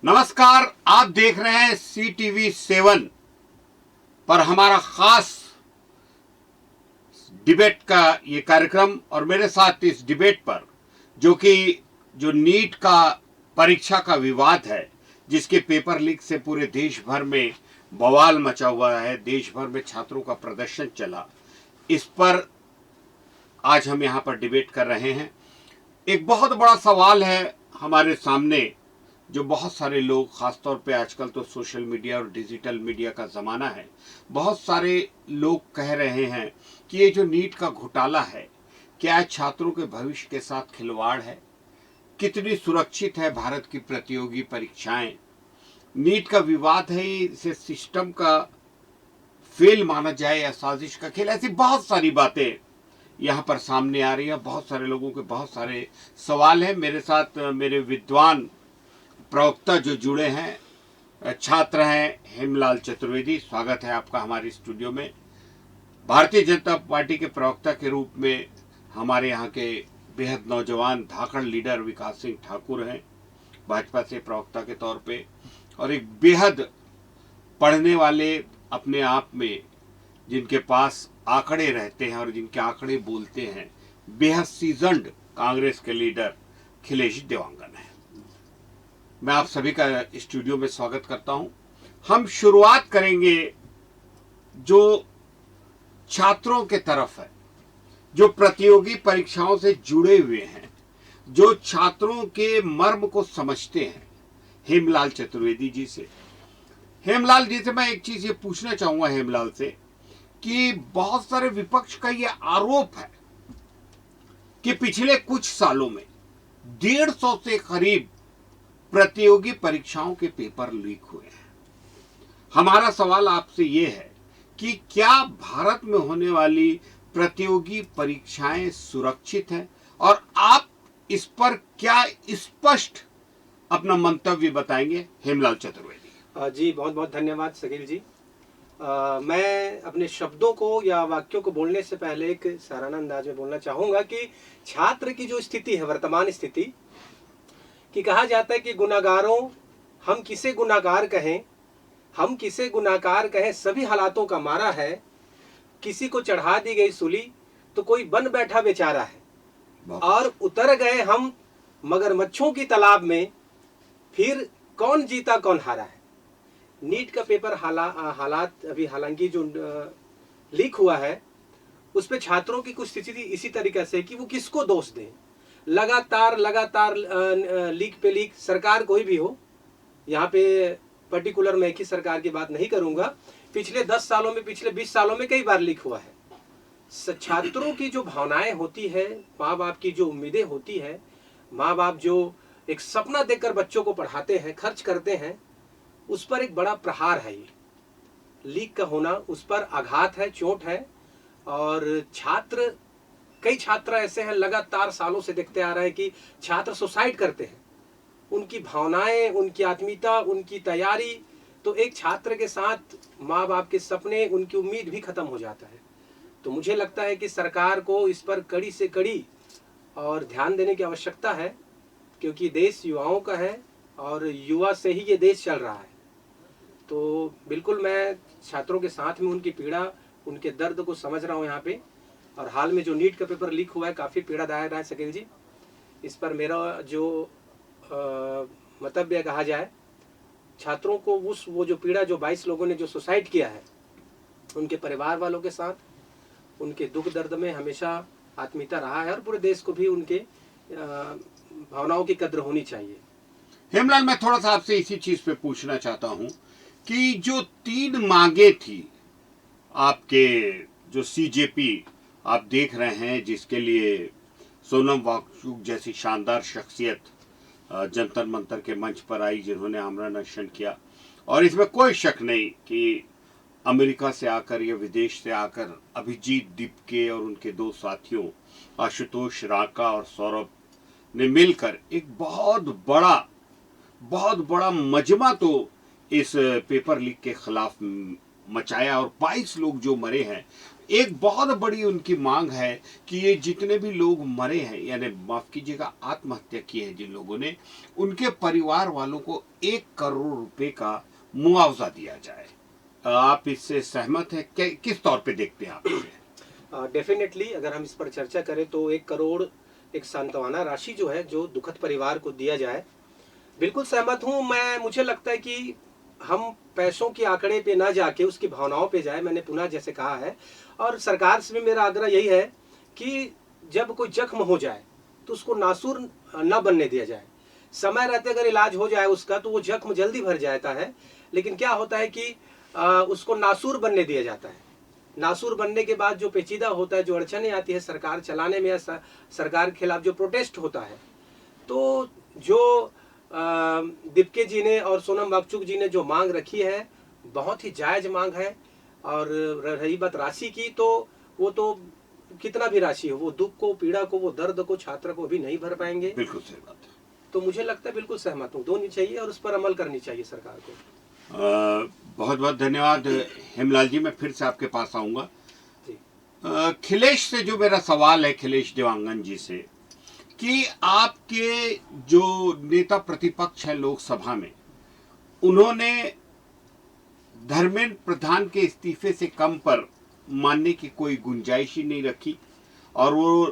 नमस्कार, आप देख रहे हैं CTV7 पर हमारा खास डिबेट का ये कार्यक्रम। और मेरे साथ इस डिबेट पर जो नीट का परीक्षा का विवाद है, जिसके पेपर लीक से पूरे देश भर में बवाल मचा हुआ है, देश भर में छात्रों का प्रदर्शन चला, इस पर आज हम यहाँ पर डिबेट कर रहे हैं। एक बहुत बड़ा सवाल है हमारे सामने, जो बहुत सारे लोग, खासतौर पे आजकल तो सोशल मीडिया और डिजिटल मीडिया का ज़माना है, बहुत सारे लोग कह रहे हैं कि ये जो नीट का घोटाला है, क्या छात्रों के भविष्य के साथ खिलवाड़ है? कितनी सुरक्षित है भारत की प्रतियोगी परीक्षाएं? नीट का विवाद है, इसे सिस्टम का फेल माना जाए या साजिश का खेल? ऐसी बहुत सारी बातें यहाँ पर सामने आ रही है। बहुत सारे लोगों के बहुत सारे सवाल हैं। मेरे साथ मेरे विद्वान प्रवक्ता जो जुड़े हैं, छात्र हैं हेमलाल चतुर्वेदी, स्वागत है आपका हमारे स्टूडियो में। भारतीय जनता पार्टी के प्रवक्ता के रूप में हमारे यहाँ के बेहद नौजवान धाकड़ लीडर विकास सिंह ठाकुर हैं, भाजपा से प्रवक्ता के तौर पे। और एक बेहद पढ़ने वाले, अपने आप में जिनके पास आंकड़े रहते हैं और जिनके आंकड़े बोलते हैं, बेहद सीजन्ड कांग्रेस के लीडर खिलेश देवांगन है। मैं आप सभी का स्टूडियो में स्वागत करता हूं। हम शुरुआत करेंगे जो छात्रों के तरफ है, जो प्रतियोगी परीक्षाओं से जुड़े हुए हैं, जो छात्रों के मर्म को समझते हैं, हेमलाल चतुर्वेदी जी से। हेमलाल जी से मैं एक चीज ये पूछना चाहूंगा हेमलाल से कि बहुत सारे विपक्ष का ये आरोप है कि पिछले कुछ सालों में 150 से करीब प्रतियोगी परीक्षाओं के पेपर लीक हुए हैं। हमारा सवाल आपसे यह है कि क्या भारत में होने वाली प्रतियोगी परीक्षाएं सुरक्षित हैं, और आप इस पर क्या स्पष्ट अपना मंतव्य बताएंगे? हेमलाल चतुर्वेदी जी, बहुत बहुत धन्यवाद शकील जी। मैं अपने शब्दों को या वाक्यों को बोलने से पहले एक सराहना अंदाज में बोलना चाहूँगा कि छात्र की जो स्थिति है, वर्तमान स्थिति कि कहा जाता है कि गुनाहगारों, हम किसे गुनाहगार कहें, सभी हालातों का मारा है, किसी को चढ़ा दी गई सूली तो कोई बन बैठा बेचारा है, और उतर गए हम मगरमच्छों की तालाब में, फिर कौन जीता कौन हारा है। नीट का पेपर हालात अभी हालांकि जो लीक हुआ है, उस पे छात्रों की कुछ स्थिति इसी तरीके से कि वो किसको दोष दें। लगातार लीक पे लीक, सरकार कोई भी हो, यहाँ पे पर्टिकुलर मैं एक ही सरकार की बात नहीं करूंगा, पिछले 10 सालों में, पिछले 20 सालों में कई बार लीक हुआ है। छात्रों की जो भावनाएं होती है, माँ बाप की जो उम्मीदें होती है, माँ बाप जो एक सपना देखकर बच्चों को पढ़ाते हैं, खर्च करते हैं, उस पर एक बड़ा प्रहार है। ये लीक का होना उस पर आघात है, चोट है। और कई छात्र ऐसे हैं, लगातार सालों से देखते आ रहे हैं कि छात्र सुसाइड करते हैं। उनकी भावनाएं, उनकी आत्मीयता, उनकी तैयारी, तो एक छात्र के साथ माँ बाप के सपने, उनकी उम्मीद भी खत्म हो जाता है। तो मुझे लगता है कि सरकार को इस पर कड़ी से कड़ी और ध्यान देने की आवश्यकता है, क्योंकि देश युवाओं का है और युवा से ही ये देश चल रहा है। तो बिल्कुल मैं छात्रों के साथ में उनकी पीड़ा, उनके दर्द को समझ रहा हूँ यहाँ पे। और हाल में जो नीट का पेपर लीक हुआ है, काफ़ी पीड़ादायक है शकील जी। इस पर मेरा जो मंतव्य कहा जाए, छात्रों को वो जो पीड़ा, जो 22 लोगों ने जो सुसाइड किया है, उनके परिवार वालों के साथ, उनके दुख दर्द में हमेशा आत्मीयता रहा है, और पूरे देश को भी उनके भावनाओं की कद्र होनी चाहिए। हेमलाल, मैं थोड़ा सा आपसे इसी चीज पे पूछना चाहता हूं कि जो 3 मांगे थी आपके, जो CJP आप देख रहे हैं, जिसके लिए सोनम वांगचुक जैसी शानदार शख्सियत जंतर मंतर के मंच पर आई, जिन्होंने आमरण अनशन किया, और इसमें कोई शक नहीं कि अमेरिका से आकर या विदेश से आकर अभिजीत दीपके और उनके 2 साथियों आशुतोष राका और सौरभ ने मिलकर एक बहुत बड़ा मजमा तो इस पेपर लीक के खिलाफ मचाया और 22 लोग जो मरे हैं, एक बहुत बड़ी उनकी मांग है कि ये जितने भी लोग मरे हैं, यानी माफ कीजिएगा आत्महत्या की है जिन लोगों ने, उनके परिवार वालों को 1 करोड़ रुपए का मुआवजा दिया जाए। आप इससे सहमत हैं? किस तौर पे देखते हैं आप इसे? डेफिनेटली अगर हम इस पर चर्चा करें तो 1 करोड़ एक सांत्वना राशि जो है, जो दुखद परिवार को दिया जाए, बिल्कुल सहमत हूँ मैं। मुझे लगता है कि हम पैसों के आंकड़े पे ना जाके उसकी भावनाओं पे जाए, मैंने पुनः जैसे कहा है। और सरकार से भी मेरा आग्रह यही है कि जब कोई जख्म हो जाए तो उसको नासूर न बनने दिया जाए। समय रहते अगर इलाज हो जाए उसका तो वो जख्म जल्दी भर जाता है, लेकिन क्या होता है कि उसको नासूर बनने दिया जाता है। नासूर बनने के बाद जो पेचीदा होता है, जो अड़चने आती है सरकार चलाने में या सरकार के खिलाफ जो प्रोटेस्ट होता है, तो जो दीपके जी ने और सोनम वांगचुक जी ने जो मांग रखी है, बहुत ही जायज मांग है। और रही बात राशि की, तो वो तो कितना भी राशि हो, वो दुख को, पीड़ा को, वो दर्द को छात्र को भी नहीं भर पाएंगे। बिल्कुल सही बात है। तो मुझे लगता है बिल्कुल सहमत हूँ, दोनों चाहिए और उस पर अमल करनी चाहिए सरकार को। बहुत बहुत धन्यवाद हेमलाल जी, मैं फिर से आपके पास आऊंगा। खिलेश से जो मेरा सवाल है, खिलेश देवांगन जी से, कि आपके जो नेता प्रतिपक्ष है लोकसभा में, उन्होंने धर्मेंद्र प्रधान के इस्तीफे से कम पर मानने की कोई गुंजाइश ही नहीं रखी और वो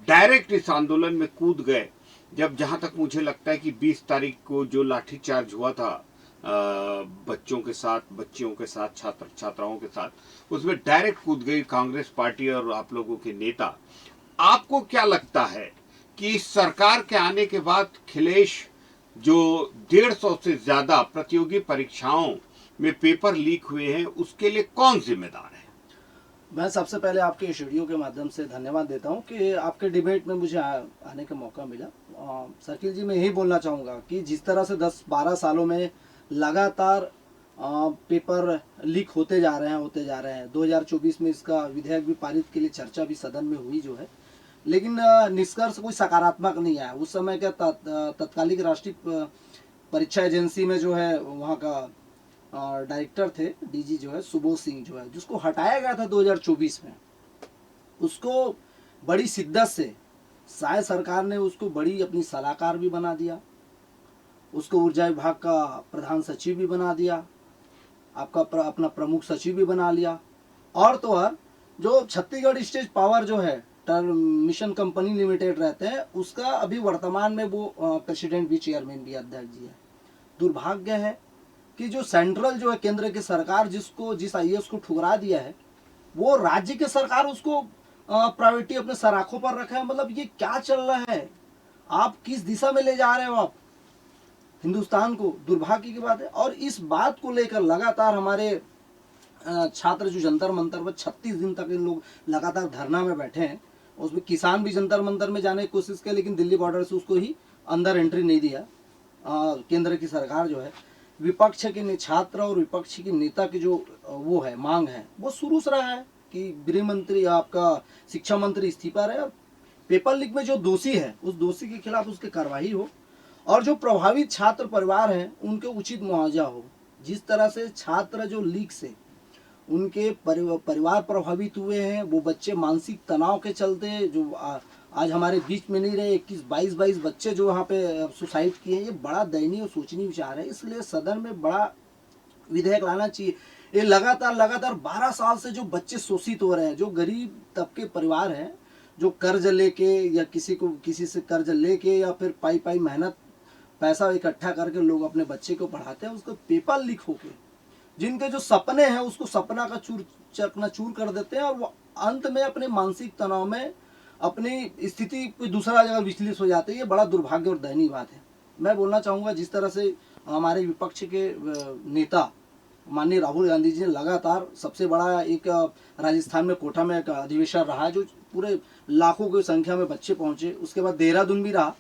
डायरेक्ट इस आंदोलन में कूद गए। जब जहां तक मुझे लगता है कि 20 तारीख को जो लाठीचार्ज हुआ था बच्चों के साथ, बच्चियों के साथ, छात्र छात्राओं के साथ, उसमें डायरेक्ट कूद गई कांग्रेस पार्टी और आप लोगों के नेता। आपको क्या लगता है कि सरकार के आने के बाद खिलेश जो 150 से ज्यादा प्रतियोगी परीक्षाओं में पेपर लीक हुए हैं, उसके लिए कौन जिम्मेदार है? मैं सबसे पहले आपके इस वीडियो के माध्यम से धन्यवाद देता हूं कि आपके डिबेट में मुझे आने का मौका मिला। शकील जी, मैं यही बोलना चाहूँगा कि जिस तरह से 10-12 सालों में लगातार पेपर लीक होते जा रहे हैं 2024 में इसका विधेयक भी पारित के लिए चर्चा भी सदन में हुई जो है, लेकिन निष्कर्ष कोई सकारात्मक नहीं आया। उस समय क्या तत्कालिक राष्ट्रीय परीक्षा एजेंसी में जो है वहाँ का डायरेक्टर थे, डीजी जो है सुबोध सिंह जो है, जिसको हटाया गया था 2024 में, उसको बड़ी शिद्दत से शायद सरकार ने उसको बड़ी अपनी सलाहकार भी बना दिया, उसको ऊर्जा विभाग का प्रधान सचिव भी बना दिया, आपका अपना प्रमुख सचिव भी बना लिया। और तो और जो छत्तीसगढ़ स्टेट पावर जो है मिशन कंपनी लिमिटेड रहते हैं, उसका अभी वर्तमान में वो प्रेसिडेंट भी, चेयरमैन भी, अध्यक्ष जी है। दुर्भाग्य है कि जो सेंट्रल जो है केंद्र की सरकार जिस आईएएस को ठुकरा दिया है, वो राज्य की सरकार उसको प्रायोरिटी अपने सराखों पर रखा है। मतलब ये क्या चल रहा है? आप किस दिशा में ले जा रहे हो आप हिंदुस्तान को? दुर्भाग्य की बात है। और इस बात को लेकर लगातार हमारे छात्र जो जंतर मंतर पर 36 दिन तक इन लोग लगातार धरना में बैठे हैं, उसमें किसान भी जंतर मंतर में जाने की कोशिश की, लेकिन दिल्ली बॉर्डर से उसको ही अंदर एंट्री नहीं दिया केंद्र की सरकार जो है। विपक्ष के छात्र और विपक्ष की नेता की जो वो है मांग है, वो शुरू से रहा है कि गृह मंत्री, आपका शिक्षा मंत्री इस्तीफा रहे और पेपर लीक में जो दोषी है उस दोषी के खिलाफ उसकी कार्रवाई हो और जो प्रभावित छात्र परिवार हैं उनके उचित मुआवजा हो। जिस तरह से छात्र जो लीक से उनके परिवार प्रभावित हुए हैं, वो बच्चे मानसिक तनाव के चलते जो आज हमारे बीच में नहीं रहे, 21-22 बच्चे जो वहाँ पे सुसाइड किए, ये बड़ा दयनीय और सोचनीय विचार है। इसलिए सदन में बड़ा विधेयक लाना चाहिए। ये लगातार 12 साल से जो बच्चे शोषित हो रहे हैं, जो गरीब तबके परिवार हैं, जो कर्ज लेके या किसी से कर्ज लेके या फिर पाई मेहनत पैसा इकट्ठा करके लोग अपने बच्चे को पढ़ाते हैं, उसको पेपर लीक होके जिनके जो सपने हैं उसको सपना का चकनाचूर कर देते हैं और वो अंत में अपने मानसिक तनाव में अपनी स्थिति कोई दूसरा जगह विचलित हो जाते हैं। ये बड़ा दुर्भाग्य और दयनीय बात है। मैं बोलना चाहूँगा जिस तरह से हमारे विपक्ष के नेता माननीय राहुल गांधी जी ने लगातार, सबसे बड़ा एक राजस्थान में कोटा में एक अधिवेशन रहा है जो पूरे लाखों की संख्या में बच्चे पहुंचे। उसके बाद देहरादून भी रहा।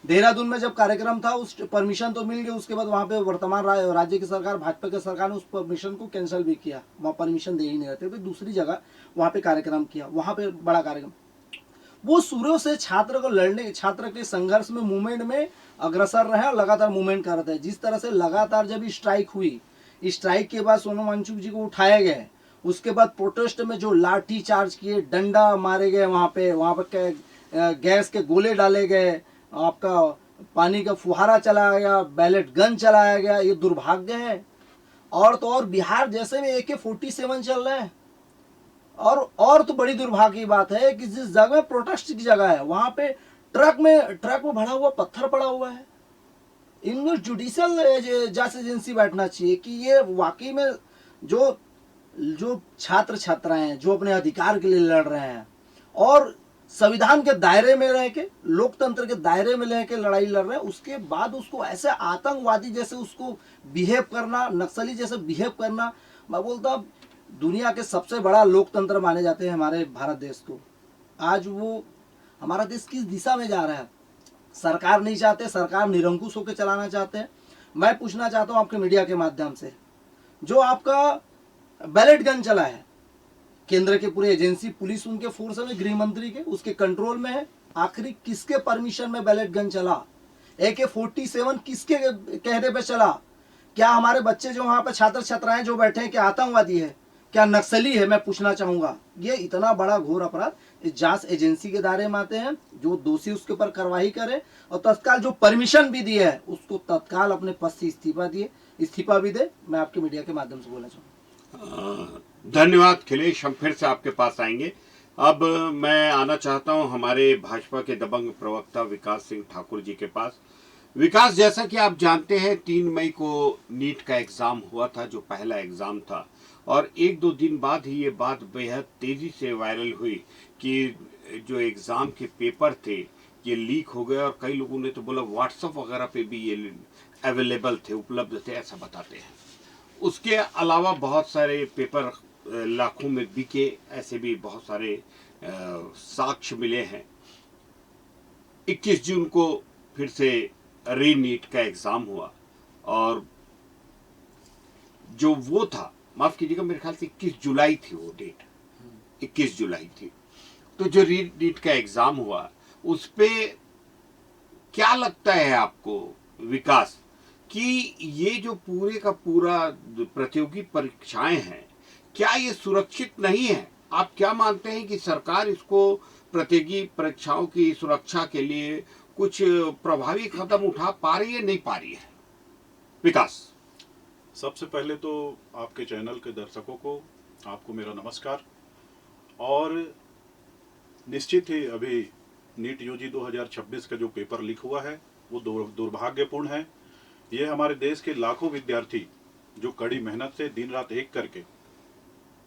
देहरादून में जब कार्यक्रम था उस परमिशन तो मिल गई, उसके बाद वहाँ पे वर्तमान राज्य की सरकार, भाजपा की सरकार ने उस परमिशन को कैंसिल भी किया, वहाँ परमिशन दे ही नहीं रहते, फिर दूसरी जगह वहाँ पे कार्यक्रम किया, वहाँ पे बड़ा कार्यक्रम। वो शुरू से छात्र के संघर्ष में, मूवमेंट में अग्रसर रहे और लगातार मूवमेंट कर रहे थे। जिस तरह से लगातार जब स्ट्राइक हुई, स्ट्राइक के बाद सोनम वांगचुक जी को उठाया गया है, उसके बाद प्रोटेस्ट में जो लाठी चार्ज किए, डंडा मारे गए, वहाँ पे गैस के गोले डाले गए, आपका पानी का फुहारा चलाया गया, बैलेट गन चलाया गया, ये दुर्भाग्य है। और तो और बिहार जैसे में AK-47 चल रहे हैं। और तो बड़ी दुर्भाग्य की बात है कि जिस जगह प्रोटेस्ट की जगह है वहां पे ट्रक में भरा हुआ पत्थर पड़ा हुआ है। इनको जुडिशियल जांच एजेंसी बैठना चाहिए कि ये वाकई में जो छात्र छात्राएं जो अपने अधिकार के लिए लड़ रहे हैं और संविधान के दायरे में रह के, लोकतंत्र के दायरे में रह के लड़ाई लड़ रहे हैं, उसके बाद उसको ऐसे आतंकवादी जैसे उसको बिहेव करना, नक्सली जैसे बिहेव करना, मैं बोलता दुनिया के सबसे बड़ा लोकतंत्र माने जाते हैं हमारे भारत देश को। आज वो हमारा देश किस दिशा में जा रहा है? सरकार नहीं चाहते, सरकार निरंकुश होकर चलाना चाहते हैं। मैं पूछना चाहता हूँ आपके मीडिया के माध्यम से, जो आपका बैलेट गन चला है, केंद्र के पूरे एजेंसी पुलिस उनके फोर्स में, गृह मंत्री के उसके कंट्रोल में है, आखिरी किसके परमिशन में बैलेट गन चला? AK-47 किसके कहने पे चला? क्या हमारे बच्चे जो वहां पे छात्र छात्राएं जो बैठे हैं क्या आतंकवादी है, क्या नक्सली है? मैं पूछना चाहूंगा। ये इतना बड़ा घोर अपराध इस जांच एजेंसी के दायरे में आते हैं, जो दोषी उसके ऊपर कार्रवाई करे और तत्काल जो परमिशन भी दिए है उसको तत्काल अपने पद से इस्तीफा भी दे। मैं आपके मीडिया के माध्यम से बोलना चाहूंगा। धन्यवाद खिलेश, हम फिर से आपके पास आएंगे। अब मैं आना चाहता हूं हमारे भाजपा के दबंग प्रवक्ता विकास सिंह ठाकुर जी के पास। विकास, जैसा कि आप जानते हैं 3 मई को नीट का एग्जाम हुआ था, जो पहला एग्जाम था, और 1-2 दिन बाद ही ये बात बेहद तेजी से वायरल हुई कि जो एग्जाम के पेपर थे ये लीक हो गए, और कई लोगों ने तो बोला व्हाट्सएप वगैरह पे भी ये अवेलेबल थे, उपलब्ध थे, ऐसा बताते हैं। उसके अलावा बहुत सारे पेपर लाखों में बिके, ऐसे भी बहुत सारे साक्ष्य मिले हैं। 21 जून को फिर से री नीट का एग्जाम हुआ, और जो वो था, माफ कीजिएगा, मेरे ख्याल से 21 जुलाई थी वो डेट, 21 जुलाई थी। तो जो री नीट का एग्जाम हुआ उस पे क्या लगता है आपको विकास कि ये जो पूरे का पूरा प्रतियोगी परीक्षाएं हैं, क्या ये सुरक्षित नहीं है? आप क्या मानते हैं कि सरकार इसको प्रतियोगी परीक्षाओं की सुरक्षा के लिए कुछ प्रभावी कदम उठा पा रही है, नहीं पा रही है? विकास, सबसे पहले तो आपके चैनल के दर्शकों को, आपको मेरा नमस्कार। और निश्चित ही अभी नीट यूजी 2026 का जो पेपर लीक हुआ है वो दुर्भाग्यपूर्ण है। ये हमारे देश के लाखों विद्यार्थी जो कड़ी मेहनत से दिन रात एक करके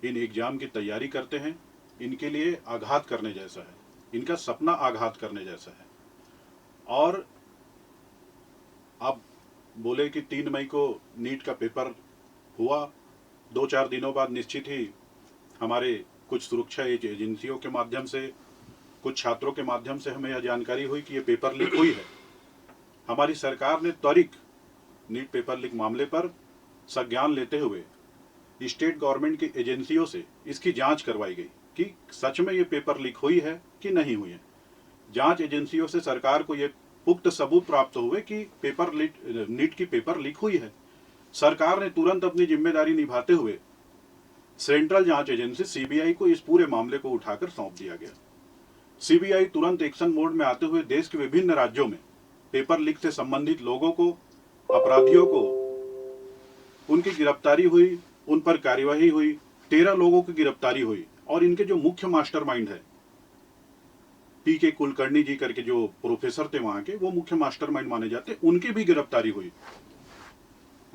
इन एग्जाम की तैयारी करते हैं, इनके लिए आघात करने जैसा है, इनका सपना आघात करने जैसा है। और अब बोले कि 3 मई को नीट का पेपर हुआ, 2-4 दिनों बाद निश्चित ही हमारे कुछ सुरक्षा एजेंसियों के माध्यम से, कुछ छात्रों के माध्यम से हमें यह जानकारी हुई कि ये पेपर लीक हुई है। हमारी सरकार ने त्वरित नीट पेपर लीक मामले पर संज्ञान लेते हुए स्टेट गवर्नमेंट की एजेंसियों से इसकी जांच करवाई गई कि सच में ये पेपर लीक हुई है कि नहीं हुई है। जांच एजेंसियों से सरकार को ये पुख्त सबूत प्राप्त हुए कि नीट की पेपर लीक हुई है। सरकार ने तुरंत अपनी जिम्मेदारी निभाते हुए सेंट्रल जांच एजेंसी CBI को इस पूरे मामले को उठाकर सौंप दिया गया। CBI तुरंत एक्शन मोड में आते हुए देश के विभिन्न राज्यों में पेपर लीक से संबंधित लोगों को, अपराधियों को, उनकी गिरफ्तारी हुई, उन पर कार्यवाही हुई। 13 लोगों की गिरफ्तारी हुई, और इनके जो मुख्य मास्टरमाइंड है PK कुलकर्णी जी करके जो प्रोफेसर थे वहां के, वो मुख्य मास्टरमाइंड माने जाते, उनकी भी गिरफ्तारी हुई।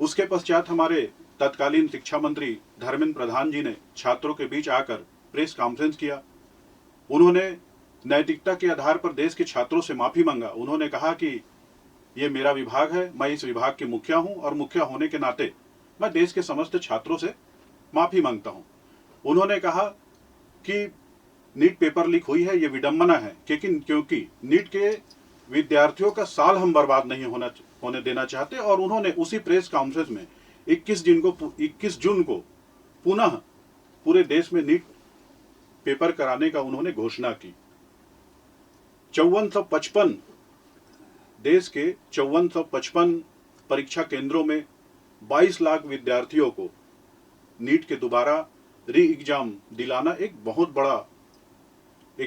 उसके पश्चात हमारे तत्कालीन शिक्षा मंत्री धर्मेंद्र प्रधान जी ने छात्रों के बीच आकर प्रेस कॉन्फ्रेंस किया। उन्होंने नैतिकता के आधार पर देश के छात्रों से माफी मांगा। उन्होंने कहा कि ये मेरा विभाग है, मैं इस विभाग के मुखिया हूं, और मुखिया होने के नाते मैं देश के समस्त छात्रों से माफी मांगता हूं। उन्होंने कहा कि नीट पेपर लीक हुई है, ये विडंबना है, क्योंकि नीट के विद्यार्थियों का साल हम बर्बाद नहीं होने देना चाहते। और उन्होंने उसी प्रेस कॉन्फ्रेंस में 21 जून को पुनः पूरे देश में नीट पेपर कराने का उन्होंने घोषणा की। 5455 देश के 5455 परीक्षा केंद्रों में 22 लाख विद्यार्थियों को नीट के दोबारा री एग्जाम दिलाना एक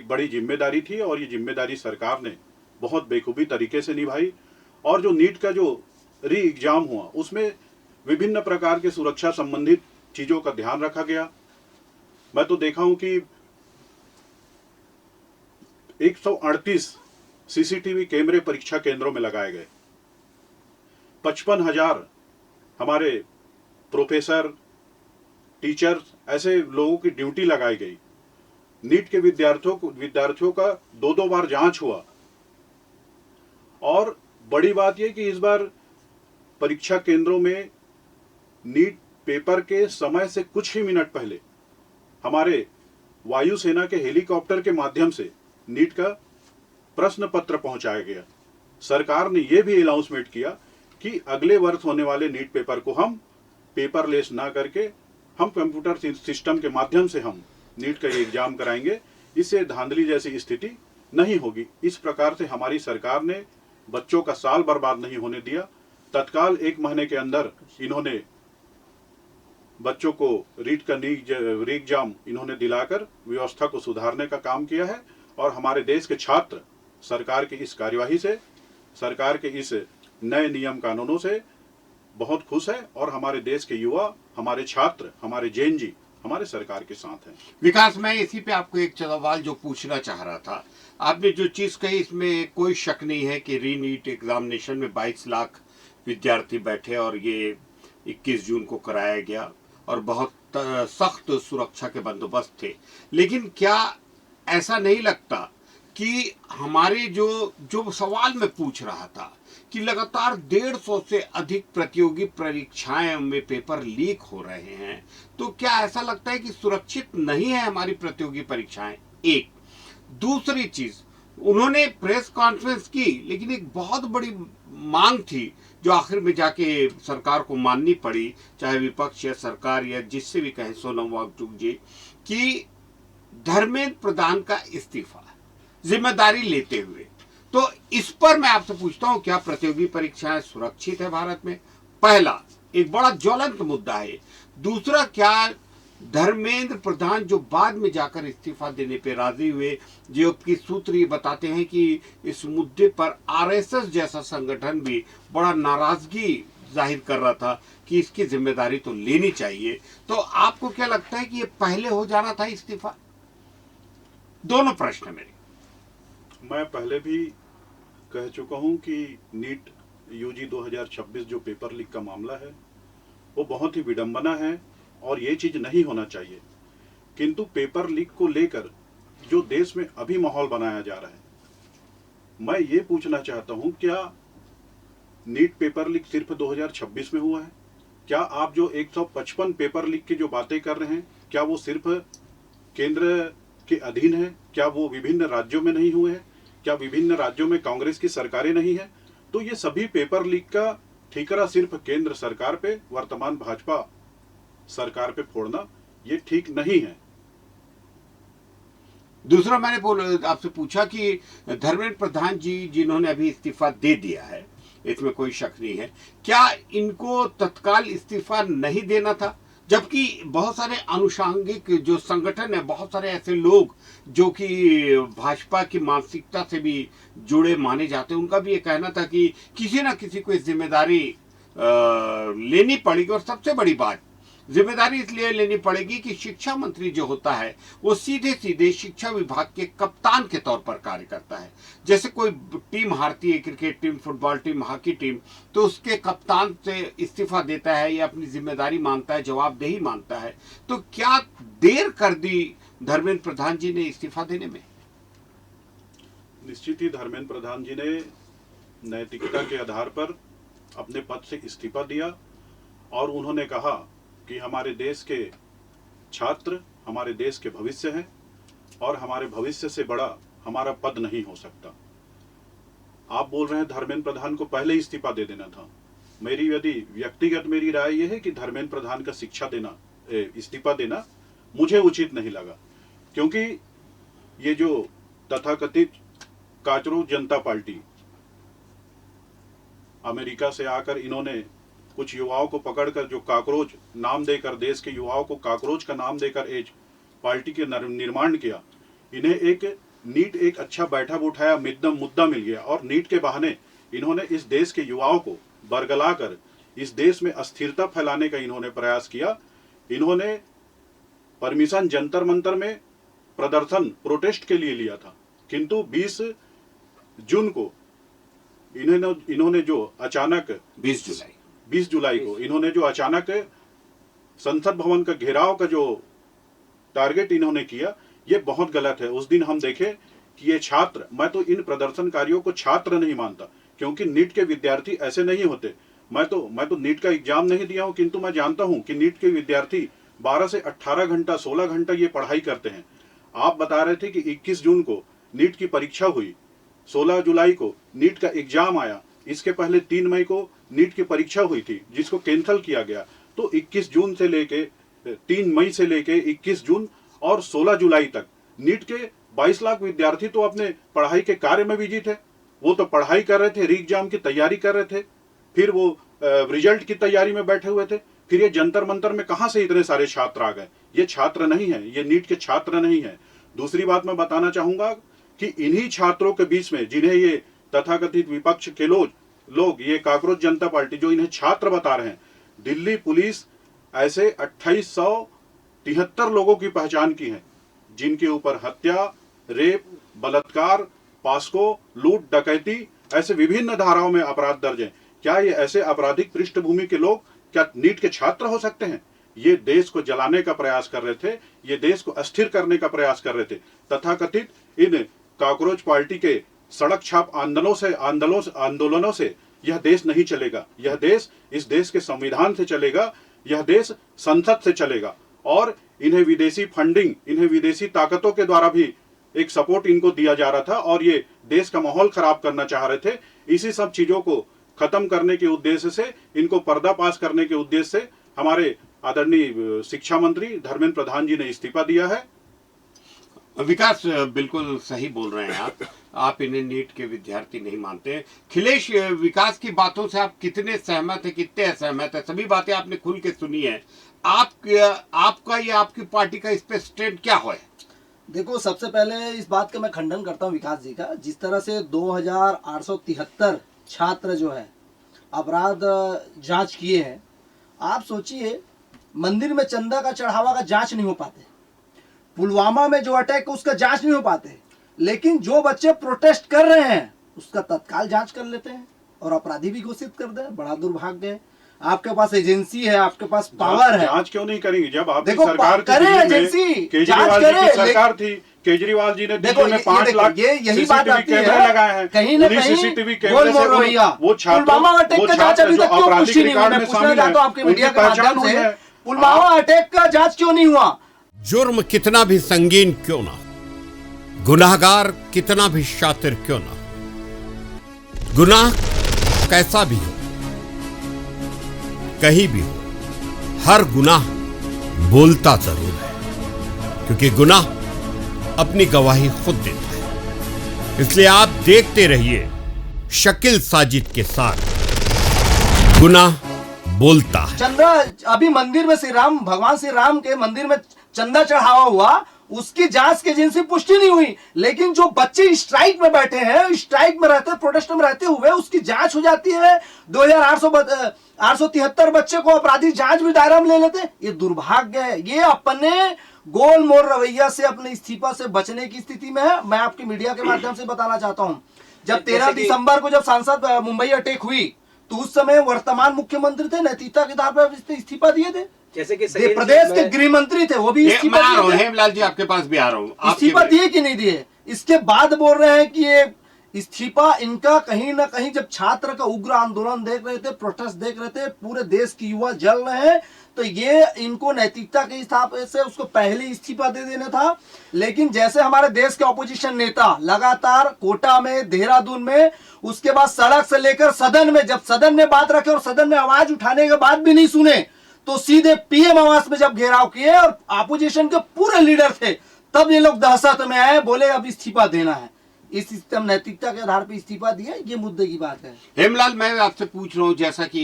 बड़ी जिम्मेदारी थी, और ये जिम्मेदारी सरकार ने बहुत बेखूबी तरीके से निभाई। और जो नीट का जो री एग्जाम हुआ उसमें विभिन्न प्रकार के सुरक्षा संबंधित चीजों का ध्यान रखा गया। मैं तो देखा हूं कि 138 सीसीटीवी कैमरे परीक्षा केंद्रों में लगाए गए, 55,000 हमारे प्रोफेसर, टीचर्स, ऐसे लोगों की ड्यूटी लगाई गई। नीट के विद्यार्थियों का 2-2 बार जांच हुआ। और बड़ी बात यह कि इस बार परीक्षा केंद्रों में नीट पेपर के समय से कुछ ही मिनट पहले हमारे वायुसेना के हेलीकॉप्टर के माध्यम से नीट का प्रश्न पत्र पहुंचाया गया। सरकार ने यह भी अनाउंसमेंट किया कि अगले वर्ष होने वाले नीट पेपर को हम पेपरलेस ना करके हम कंप्यूटर सिस्टम के माध्यम से हम नीट का एग्जाम कराएंगे। इससे धांधली जैसी स्थिति नहीं होगी। इस प्रकार से हमारी सरकार ने बच्चों का साल बर्बाद नहीं होने दिया। तत्काल 1 महीने के अंदर इन्होंने बच्चों को री एग्जाम इन्होंने दिलाकर व्यवस्था को सुधारने का काम किया है। और हमारे देश के छात्र सरकार की इस कार्यवाही से, सरकार के इस नए नियम कानूनों से बहुत खुश है। और हमारे देश के युवा, हमारे छात्र, हमारे जेन जी हमारे सरकार के साथ हैं। विकास, मैं इसी पे आपको एक सवाल जो पूछना चाह रहा था। आपने जो चीज कही इसमें कोई शक नहीं है कि री नीट एग्जामिनेशन में 22 लाख विद्यार्थी बैठे और ये 21 जून को कराया गया और बहुत सख्त सुरक्षा के बंदोबस्त थे। लेकिन क्या ऐसा नहीं लगता कि हमारे जो सवाल मैं पूछ रहा था कि लगातार 150 से अधिक प्रतियोगी परीक्षाएं में पेपर लीक हो रहे हैं, तो क्या ऐसा लगता है कि सुरक्षित नहीं है हमारी प्रतियोगी परीक्षाएं? एक दूसरी चीज, उन्होंने प्रेस कॉन्फ्रेंस की, लेकिन एक बहुत बड़ी मांग थी जो आखिर में जाके सरकार को माननी पड़ी, चाहे विपक्ष या सरकार या जिससे भी कहें, सोनम वांगचुक जी, कि धर्मेंद्र प्रधान का इस्तीफा जिम्मेदारी लेते हुए। तो इस पर मैं आपसे पूछता हूं, क्या प्रतियोगी परीक्षाएं सुरक्षित है भारत में? पहला एक बड़ा ज्वलंत मुद्दा है। दूसरा, क्या धर्मेंद्र प्रधान जो बाद में जाकर इस्तीफा देने पे राजी हुए, जो कि सूत्र ये बताते हैं कि इस मुद्दे पर आरएसएस जैसा संगठन भी बड़ा नाराजगी जाहिर कर रहा था कि इसकी जिम्मेदारी तो लेनी चाहिए, तो आपको क्या लगता है कि ये पहले हो जाना था इस्तीफा? दोनों प्रश्न मेरे। मैं पहले भी कह चुका हूं कि नीट यूजी 2026 जो पेपर लीक का मामला है वो बहुत ही विडंबना है और ये चीज नहीं होना चाहिए। किंतु पेपर लीक को लेकर जो देश में अभी माहौल बनाया जा रहा है, मैं ये पूछना चाहता हूं, क्या नीट पेपर लीक सिर्फ 2026 में हुआ है? क्या आप जो 155 पेपर लीक की जो बातें कर रहे हैं, क्या वो सिर्फ केंद्र के अधीन है? क्या वो विभिन्न राज्यों में नहीं हुए हैं? क्या विभिन्न राज्यों में कांग्रेस की सरकारें नहीं है? तो ये सभी पेपर लीक का ठीकरा सिर्फ केंद्र सरकार पे, वर्तमान भाजपा सरकार पे फोड़ना ये ठीक नहीं है। दूसरा, मैंने आपसे पूछा कि धर्मेंद्र प्रधान जी जिन्होंने अभी इस्तीफा दे दिया है, इसमें कोई शक नहीं है, क्या इनको तत्काल इस्तीफा नहीं देना था? जबकि बहुत सारे अनुषांगिक जो संगठन है, बहुत सारे ऐसे लोग जो कि भाजपा की मानसिकता से भी जुड़े माने जाते हैं, उनका भी ये कहना था कि किसी ना किसी को इस जिम्मेदारी लेनी पड़ेगी। और सबसे बड़ी बात, जिम्मेदारी इसलिए लेनी पड़ेगी कि शिक्षा मंत्री जो होता है वो सीधे सीधे शिक्षा विभाग के कप्तान के तौर पर कार्य करता है। जैसे कोई टीम हारती है, cricket team, football team, hockey team, तो उसके कप्तान से इस्तीफा देता है या अपनी जिम्मेदारी मानता है, जवाबदेही मानता है। तो क्या देर कर दी धर्मेंद्र प्रधान जी ने इस्तीफा देने में? निश्चित ही धर्मेंद्र प्रधान जी ने नैतिकता के आधार पर अपने पद से इस्तीफा दिया और उन्होंने कहा कि हमारे देश के छात्र हमारे देश के भविष्य हैं और हमारे भविष्य से बड़ा हमारा पद नहीं हो सकता। आप बोल रहे हैं धर्मेंद्र प्रधान को पहले इस्तीफा दे देना था। मेरी यदि व्यक्तिगत मेरी राय यह है कि धर्मेंद्र प्रधान का इस्तीफा देना मुझे उचित नहीं लगा, क्योंकि ये जो तथाकथित काचरू जनता पार्टी अमेरिका से आकर इन्होंने कुछ युवाओं को पकड़कर जो काकरोच नाम देकर, देश के युवाओं को काकरोच का नाम देकर एक पार्टी के निर्माण किया। इन्हें नीट एक अच्छा बैठा उठाया मुद्दा मिल गया और नीट के बहाने इन्होंने इस देश के युवाओं को बरगलाकर इस देश में अस्थिरता फैलाने का इन्होंने प्रयास किया। इन्होंने परमिशन जंतर मंतर में प्रदर्शन प्रोटेस्ट के लिए लिया था, किंतु 20 जून को इन्होंने जो अचानक 20 जुलाई को इन्होंने जो अचानक संसद भवन का घेराव का जो टारगेट इन्होंने किया, ये बहुत गलत है। उस दिन हम देखे कि ये छात्र, मैं तो इन प्रदर्शनकारियों को छात्र नहीं मानता, क्योंकि नीट के विद्यार्थी ऐसे नहीं होते। मैं तो नीट का एग्जाम नहीं दिया हूं, किंतु मैं जानता हूं कि नीट के विद्यार्थी 12 से 18 घंटा 16 घंटा ये पढ़ाई करते हैं। आप बता रहे थे कि 21 जून को नीट की परीक्षा हुई, 16 जुलाई को नीट का एग्जाम आया, इसके पहले 3 मई को नीट की परीक्षा हुई थी जिसको कैंसिल किया गया। तो 21 जून से लेके 3 मई से लेके 21 जून और 16 जुलाई तक नीट के 22 लाख विद्यार्थी तो अपने पढ़ाई के कार्य में बिजी थे। वो तो पढ़ाई कर रहे थे, री एग्जाम की तैयारी कर रहे थे, फिर वो रिजल्ट की तैयारी में बैठे हुए थे। फिर ये जंतर मंतर में कहां से इतने सारे छात्र आ गए? ये छात्र नहीं है, ये नीट के छात्र नहीं है। दूसरी बात मैं बताना चाहूंगा कि इन्हीं छात्रों के बीच में जिन्हें ये तथाकथित विपक्ष के लोग ये काकरोच जनता पार्टी जो इन्हें छात्र बता रहे हैं, दिल्ली पुलिस ऐसे 2873 लोगों की पहचान की है जिनके ऊपर हत्या, रेप, बलात्कार, पास्को, लूट, डकैती ऐसे विभिन्न धाराओं में अपराध दर्ज हैं। क्या ये ऐसे आपराधिक पृष्ठभूमि के लोग क्या नीट के छात्र हो सकते हैं? ये देश को जलाने का प्रयास कर रहे थे, ये देश को अस्थिर करने का प्रयास कर रहे थे। तथाकथित इन काकरोच पार्टी के सड़क छाप आंदोलनों से यह देश नहीं चलेगा। यह देश इस देश के संविधान से चलेगा, यह देश संसद से चलेगा। और इन्हें विदेशी फंडिंग, इन्हें विदेशी ताकतों के द्वारा भी एक सपोर्ट इनको दिया जा रहा था और ये देश का माहौल खराब करना चाह रहे थे। इसी सब चीजों को खत्म करने के उद्देश्य से, इनको पर्दाफाश करने के उद्देश्य से हमारे आदरणीय शिक्षा मंत्री धर्मेंद्र प्रधान जी ने इस्तीफा दिया है। विकास बिल्कुल सही बोल रहे हैं आप इन्हें नीट के विद्यार्थी नहीं मानते। खिलेश, विकास की बातों से आप कितने सहमत है, कितने असहमत है? सभी बातें आपने खुल के सुनी है। आपका या आपकी पार्टी का इस पे स्टैंड क्या है? देखो, सबसे पहले इस बात का मैं खंडन करता हूँ विकास जी का। जिस तरह से 2873 छात्र जो है अपराध जांच किए हैं, आप सोचिए मंदिर में चंदा का चढ़ावा का जांच नहीं हो पाते, पुलवामा में जो अटैक उसका जांच नहीं हो पाते, लेकिन जो बच्चे प्रोटेस्ट कर रहे हैं उसका तत्काल जांच कर लेते हैं और अपराधी भी घोषित कर दे। बड़ा दुर्भाग्य है। आपके पास एजेंसी है, आपके पास पावर है, जांच क्यों नहीं करेंगे? जब आपकी देखो, सरकार करे एजेंसी, केजरीवाल जी की सरकार थी, केजरीवाल जी ने दिल्ली में 5 लाख यही बात आती है, लगाए हैं। कहीं ना कहीं सीसीटीवी कैमरे से वो पुलवामा अटैक का जांच अभी तक क्यों पुष्टि नहीं हुआ? मैं पूछना चाहता हूं आपके मीडिया के माध्यम से, पुलवामा अटैक का जांच क्यों नहीं हुआ? जुर्म कितना भी संगीन क्यों ना, गुनाहगार कितना भी शातिर क्यों ना, गुनाह कैसा भी हो, कहीं भी हो, हर गुनाह बोलता जरूर है, क्योंकि गुनाह अपनी गवाही खुद देता है। इसलिए आप देखते रहिए शकील साजिद के साथ गुनाह बोलता है। चंदा, अभी मंदिर में भगवान श्री राम के मंदिर में चंदा चढ़ावा हुआ, उसकी जांच की एजेंसी पुष्टि नहीं हुई, लेकिन जो बच्चे स्ट्राइक में बैठे हैं, स्ट्राइक में रहते, प्रोटेस्ट में रहते हुए उसकी जांच हो जाती है। 2873 बच्चे को अपराधी जांच भी दायरा में ले लेते हैं। ये दुर्भाग्य है। ये अपने गोल मोल रवैया से, अपने इस्तीफा से बचने की स्थिति में है। मैं आपकी मीडिया के माध्यम से बताना चाहता हूं, जब 13 दिसंबर को जब सांसद मुंबई अटैक हुई तो उस समय वर्तमान मुख्यमंत्री थे, नैतिकता के आधार पर इस्तीफा दिए थे। जैसे कि प्रदेश के गृह मंत्री थे, वो भी इस्तीफा दिए थे। हेमलाल जी आपके पास भी आ रहा हूं, इस्तीफा दिए कि नहीं दिए? इसके बाद बोल रहे हैं कि ये इस्तीफा इनका कहीं ना कहीं, जब छात्र का उग्र आंदोलन देख रहे थे, प्रोटेस्ट देख रहे थे, पूरे देश की युवा जल रहे हैं, तो ये इनको नैतिकता के हिसाब से उसको पहले इस्तीफा दे देना था। लेकिन जैसे हमारे देश के ऑपोजिशन नेता लगातार कोटा में, देहरादून में, उसके बाद सड़क से लेकर सदन में, जब सदन में बात रखे और सदन में आवाज उठाने के बाद भी नहीं सुने, तो सीधे पीएम आवास में जब घेराव किए और ऑपोजिशन के पूरे लीडर थे, तब ये लोग दहशत में आए, बोले अब इस्तीफा देना है। इस सिस्टम नैतिकता के आधार पर इस्तीफा दिया, ये मुद्दे की बात है। हेमलाल, मैं आपसे पूछ रहा हूँ, जैसा कि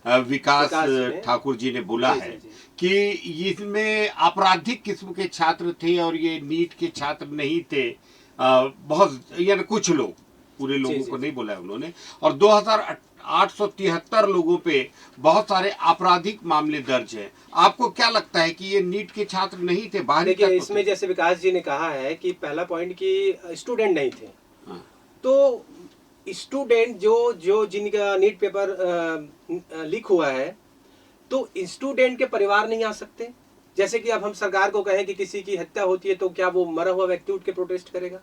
विकास विकास ठाकुर जी ने बोला जी, है जी, जी। कि इसमें आपराधिक किस्म के छात्र थे और ये नीट के छात्र नहीं थे, बहुत यानी कुछ लोग, पूरे लोगों जी, को जी। नहीं बोला है उन्होंने, और 2873 लोगों पे बहुत सारे आपराधिक मामले दर्ज हैं। आपको क्या लगता है कि ये नीट के छात्र नहीं थे, बाहरी देखिए, तत्व इसमें थे? जैसे विकास जी ने कहा है कि पहला पॉइंट कि स्टूडेंट नहीं थे, हाँ, तो स्टूडेंट जो जो जिनका नीट पेपर लीक हुआ है, तो स्टूडेंट के परिवार नहीं आ सकते। जैसे कि अब हम सरकार को कहें कि किसी की हत्या होती है तो क्या वो मरा हुआ व्यक्ति उठ के प्रोटेस्ट करेगा?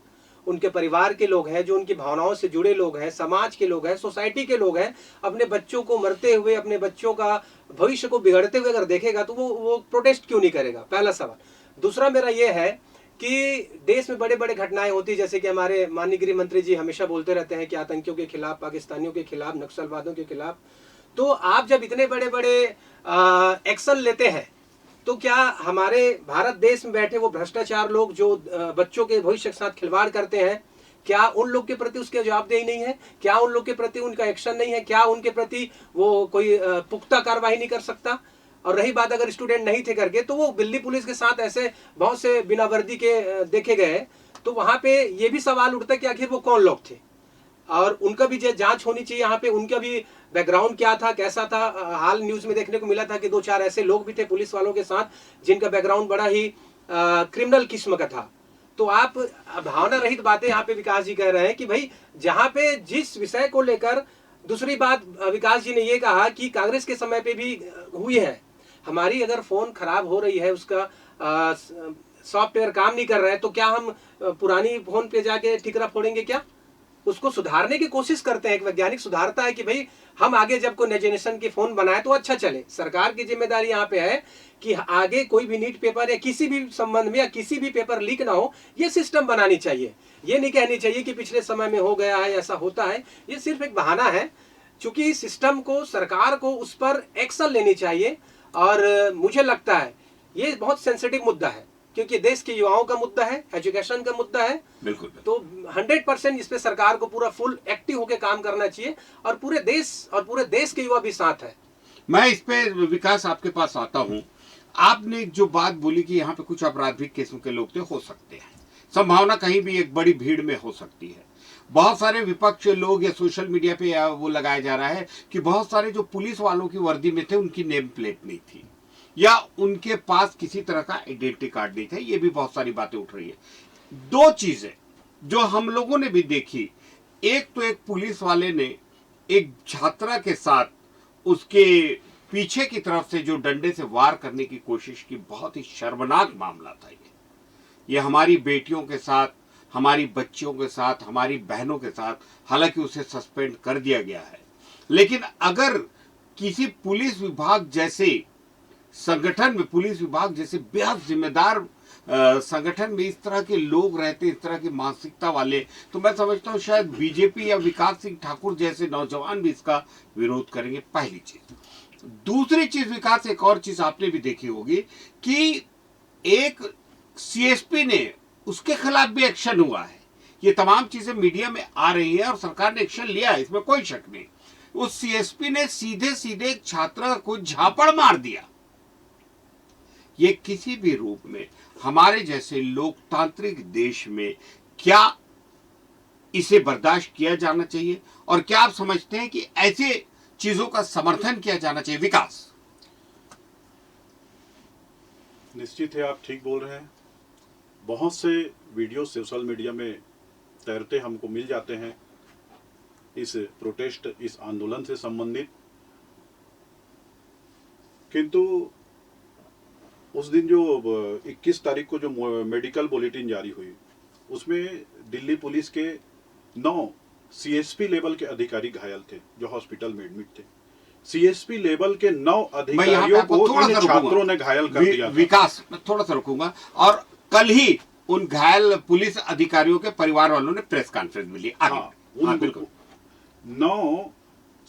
उनके परिवार के लोग हैं, जो उनकी भावनाओं से जुड़े लोग हैं, समाज के लोग हैं, सोसाइटी के लोग हैं, अपने बच्चों को मरते हुए, अपने बच्चों का भविष्य को बिगड़ते हुए अगर देखेगा तो वो प्रोटेस्ट क्यों नहीं करेगा? पहला सवाल। दूसरा मेरा ये है कि देश में बड़े बड़े घटनाएं होती है, जैसे कि हमारे माननीय गृह मंत्री जी हमेशा बोलते रहते हैं कि आतंकियों के खिलाफ, पाकिस्तानियों के खिलाफ, नक्सलवादियों के खिलाफ। तो आप जब इतने बड़े बड़े एक्शन लेते हैं, तो क्या हमारे भारत देश में बैठे वो भ्रष्टाचार लोग जो बच्चों के भविष्य के साथ खिलवाड़ करते हैं, क्या उन लोग के प्रति उसके जवाबदेही नहीं है? क्या उन लोग के प्रति उनका एक्शन नहीं है? क्या उनके प्रति वो कोई पुख्ता कार्रवाई नहीं कर सकता? और रही बात अगर स्टूडेंट नहीं थे करके, तो वो दिल्ली पुलिस के साथ ऐसे बहुत से बिना वर्दी के देखे गए, तो वहां पे ये भी सवाल उठता है कि आखिर वो कौन लोग थे और उनका भी जांच होनी चाहिए। यहाँ पे उनका भी बैकग्राउंड क्या था, कैसा था। हाल न्यूज में देखने को मिला था कि 2-4 ऐसे लोग भी थे पुलिस वालों के साथ जिनका बैकग्राउंड बड़ा ही क्रिमिनल किस्म का था। तो आप भावना रहित बातें यहाँ पे विकास जी कह रहे हैं कि भाई जहाँ पे जिस विषय को लेकर। दूसरी बात, विकास जी ने ये कहा कि कांग्रेस के समय पे भी हुई है। हमारी अगर फोन खराब हो रही है, उसका सॉफ्टवेयर काम नहीं कर रहा है, तो क्या हम पुरानी फोन पे जाके ठिकरा फोड़ेंगे? क्या उसको सुधारने की कोशिश करते हैं। एक वैज्ञानिक सुधारता है कि भाई हम आगे जब कोई नए जनरेशन के फोन बनाए तो अच्छा चले। सरकार की जिम्मेदारी यहाँ पे है कि आगे कोई भी नीट पेपर या किसी भी संबंध में या किसी भी पेपर लीक ना हो, ये सिस्टम बनानी चाहिए। ये नहीं कहनी चाहिए कि पिछले समय में हो गया है, ऐसा होता है। ये सिर्फ एक बहाना है। चूंकि सिस्टम को, सरकार को उस पर एक्शन लेनी चाहिए। और मुझे लगता है ये बहुत सेंसिटिव मुद्दा है, क्योंकि देश के युवाओं का मुद्दा है, एजुकेशन का मुद्दा है। बिल्कुल। तो 100% इस पे सरकार को पूरा फुल एक्टिव होकर काम करना चाहिए, और पूरे देश के युवा भी साथ है। मैं इस पे विकास आपके पास आता हूं। आपने जो बात बोली कि यहाँ पे कुछ आपराधिक किस्म के लोग थे, हो सकते हैं, संभावना कहीं भी एक बड़ी भीड़ में हो सकती है। बहुत सारे विपक्ष लोग या सोशल मीडिया पे वो लगाया जा रहा है कि बहुत सारे जो पुलिस वालों की वर्दी में थे उनकी नेम प्लेट नहीं थी या उनके पास किसी तरह का आइडेंटिटी कार्ड नहीं था। ये भी बहुत सारी बातें उठ रही है। दो चीजें जो हम लोगों ने भी देखी, एक तो एक पुलिस वाले ने एक छात्रा के साथ उसके पीछे की तरफ से जो डंडे से वार करने की कोशिश की, बहुत ही शर्मनाक मामला था। ये हमारी बेटियों के साथ, हमारी बच्चियों के साथ, हमारी बहनों के साथ, हालांकि उसे सस्पेंड कर दिया गया है, लेकिन अगर किसी पुलिस विभाग जैसे संगठन में, पुलिस विभाग जैसे बेहद जिम्मेदार संगठन में इस तरह के लोग रहते, इस तरह की मानसिकता वाले, तो मैं समझता हूं शायद बीजेपी या विकास सिंह ठाकुर जैसे नौजवान भी इसका विरोध करेंगे। पहली चीज। दूसरी चीज विकास, एक और चीज आपने भी देखी होगी कि एक सीएसपी ने, उसके खिलाफ भी एक्शन हुआ है। ये तमाम चीजें मीडिया में आ रही है और सरकार ने एक्शन लिया है, इसमें कोई शक नहीं। उस सीएसपी ने सीधे सीधे एक छात्रा को झापड़ मार दिया। ये किसी भी रूप में हमारे जैसे लोकतांत्रिक देश में क्या इसे बर्दाश्त किया जाना चाहिए, और क्या आप समझते हैं कि ऐसे चीजों का समर्थन किया जाना चाहिए? विकास। निश्चित है, आप ठीक बोल रहे हैं। बहुत से वीडियो सोशल मीडिया में तैरते हमको मिल जाते हैं इस प्रोटेस्ट, इस आंदोलन से संबंधित। किंतु उस दिन जो 21 तारीख को जो मेडिकल बुलेटिन जारी हुई, उसमें दिल्ली पुलिस के 9 सीएसपी लेवल के अधिकारी घायल थे जो हॉस्पिटल में एडमिट थे। सीएसपी लेवल के 9 अधिकारियों को इन छात्रों ने घायल कर दिया था। विकास, मैं थोड़ा सा रुकूंगा। और कल ही उन घायल पुलिस अधिकारियों के परिवार वालों ने प्रेस कॉन्फ्रेंस में ली। हाँ, बिल्कुल। 9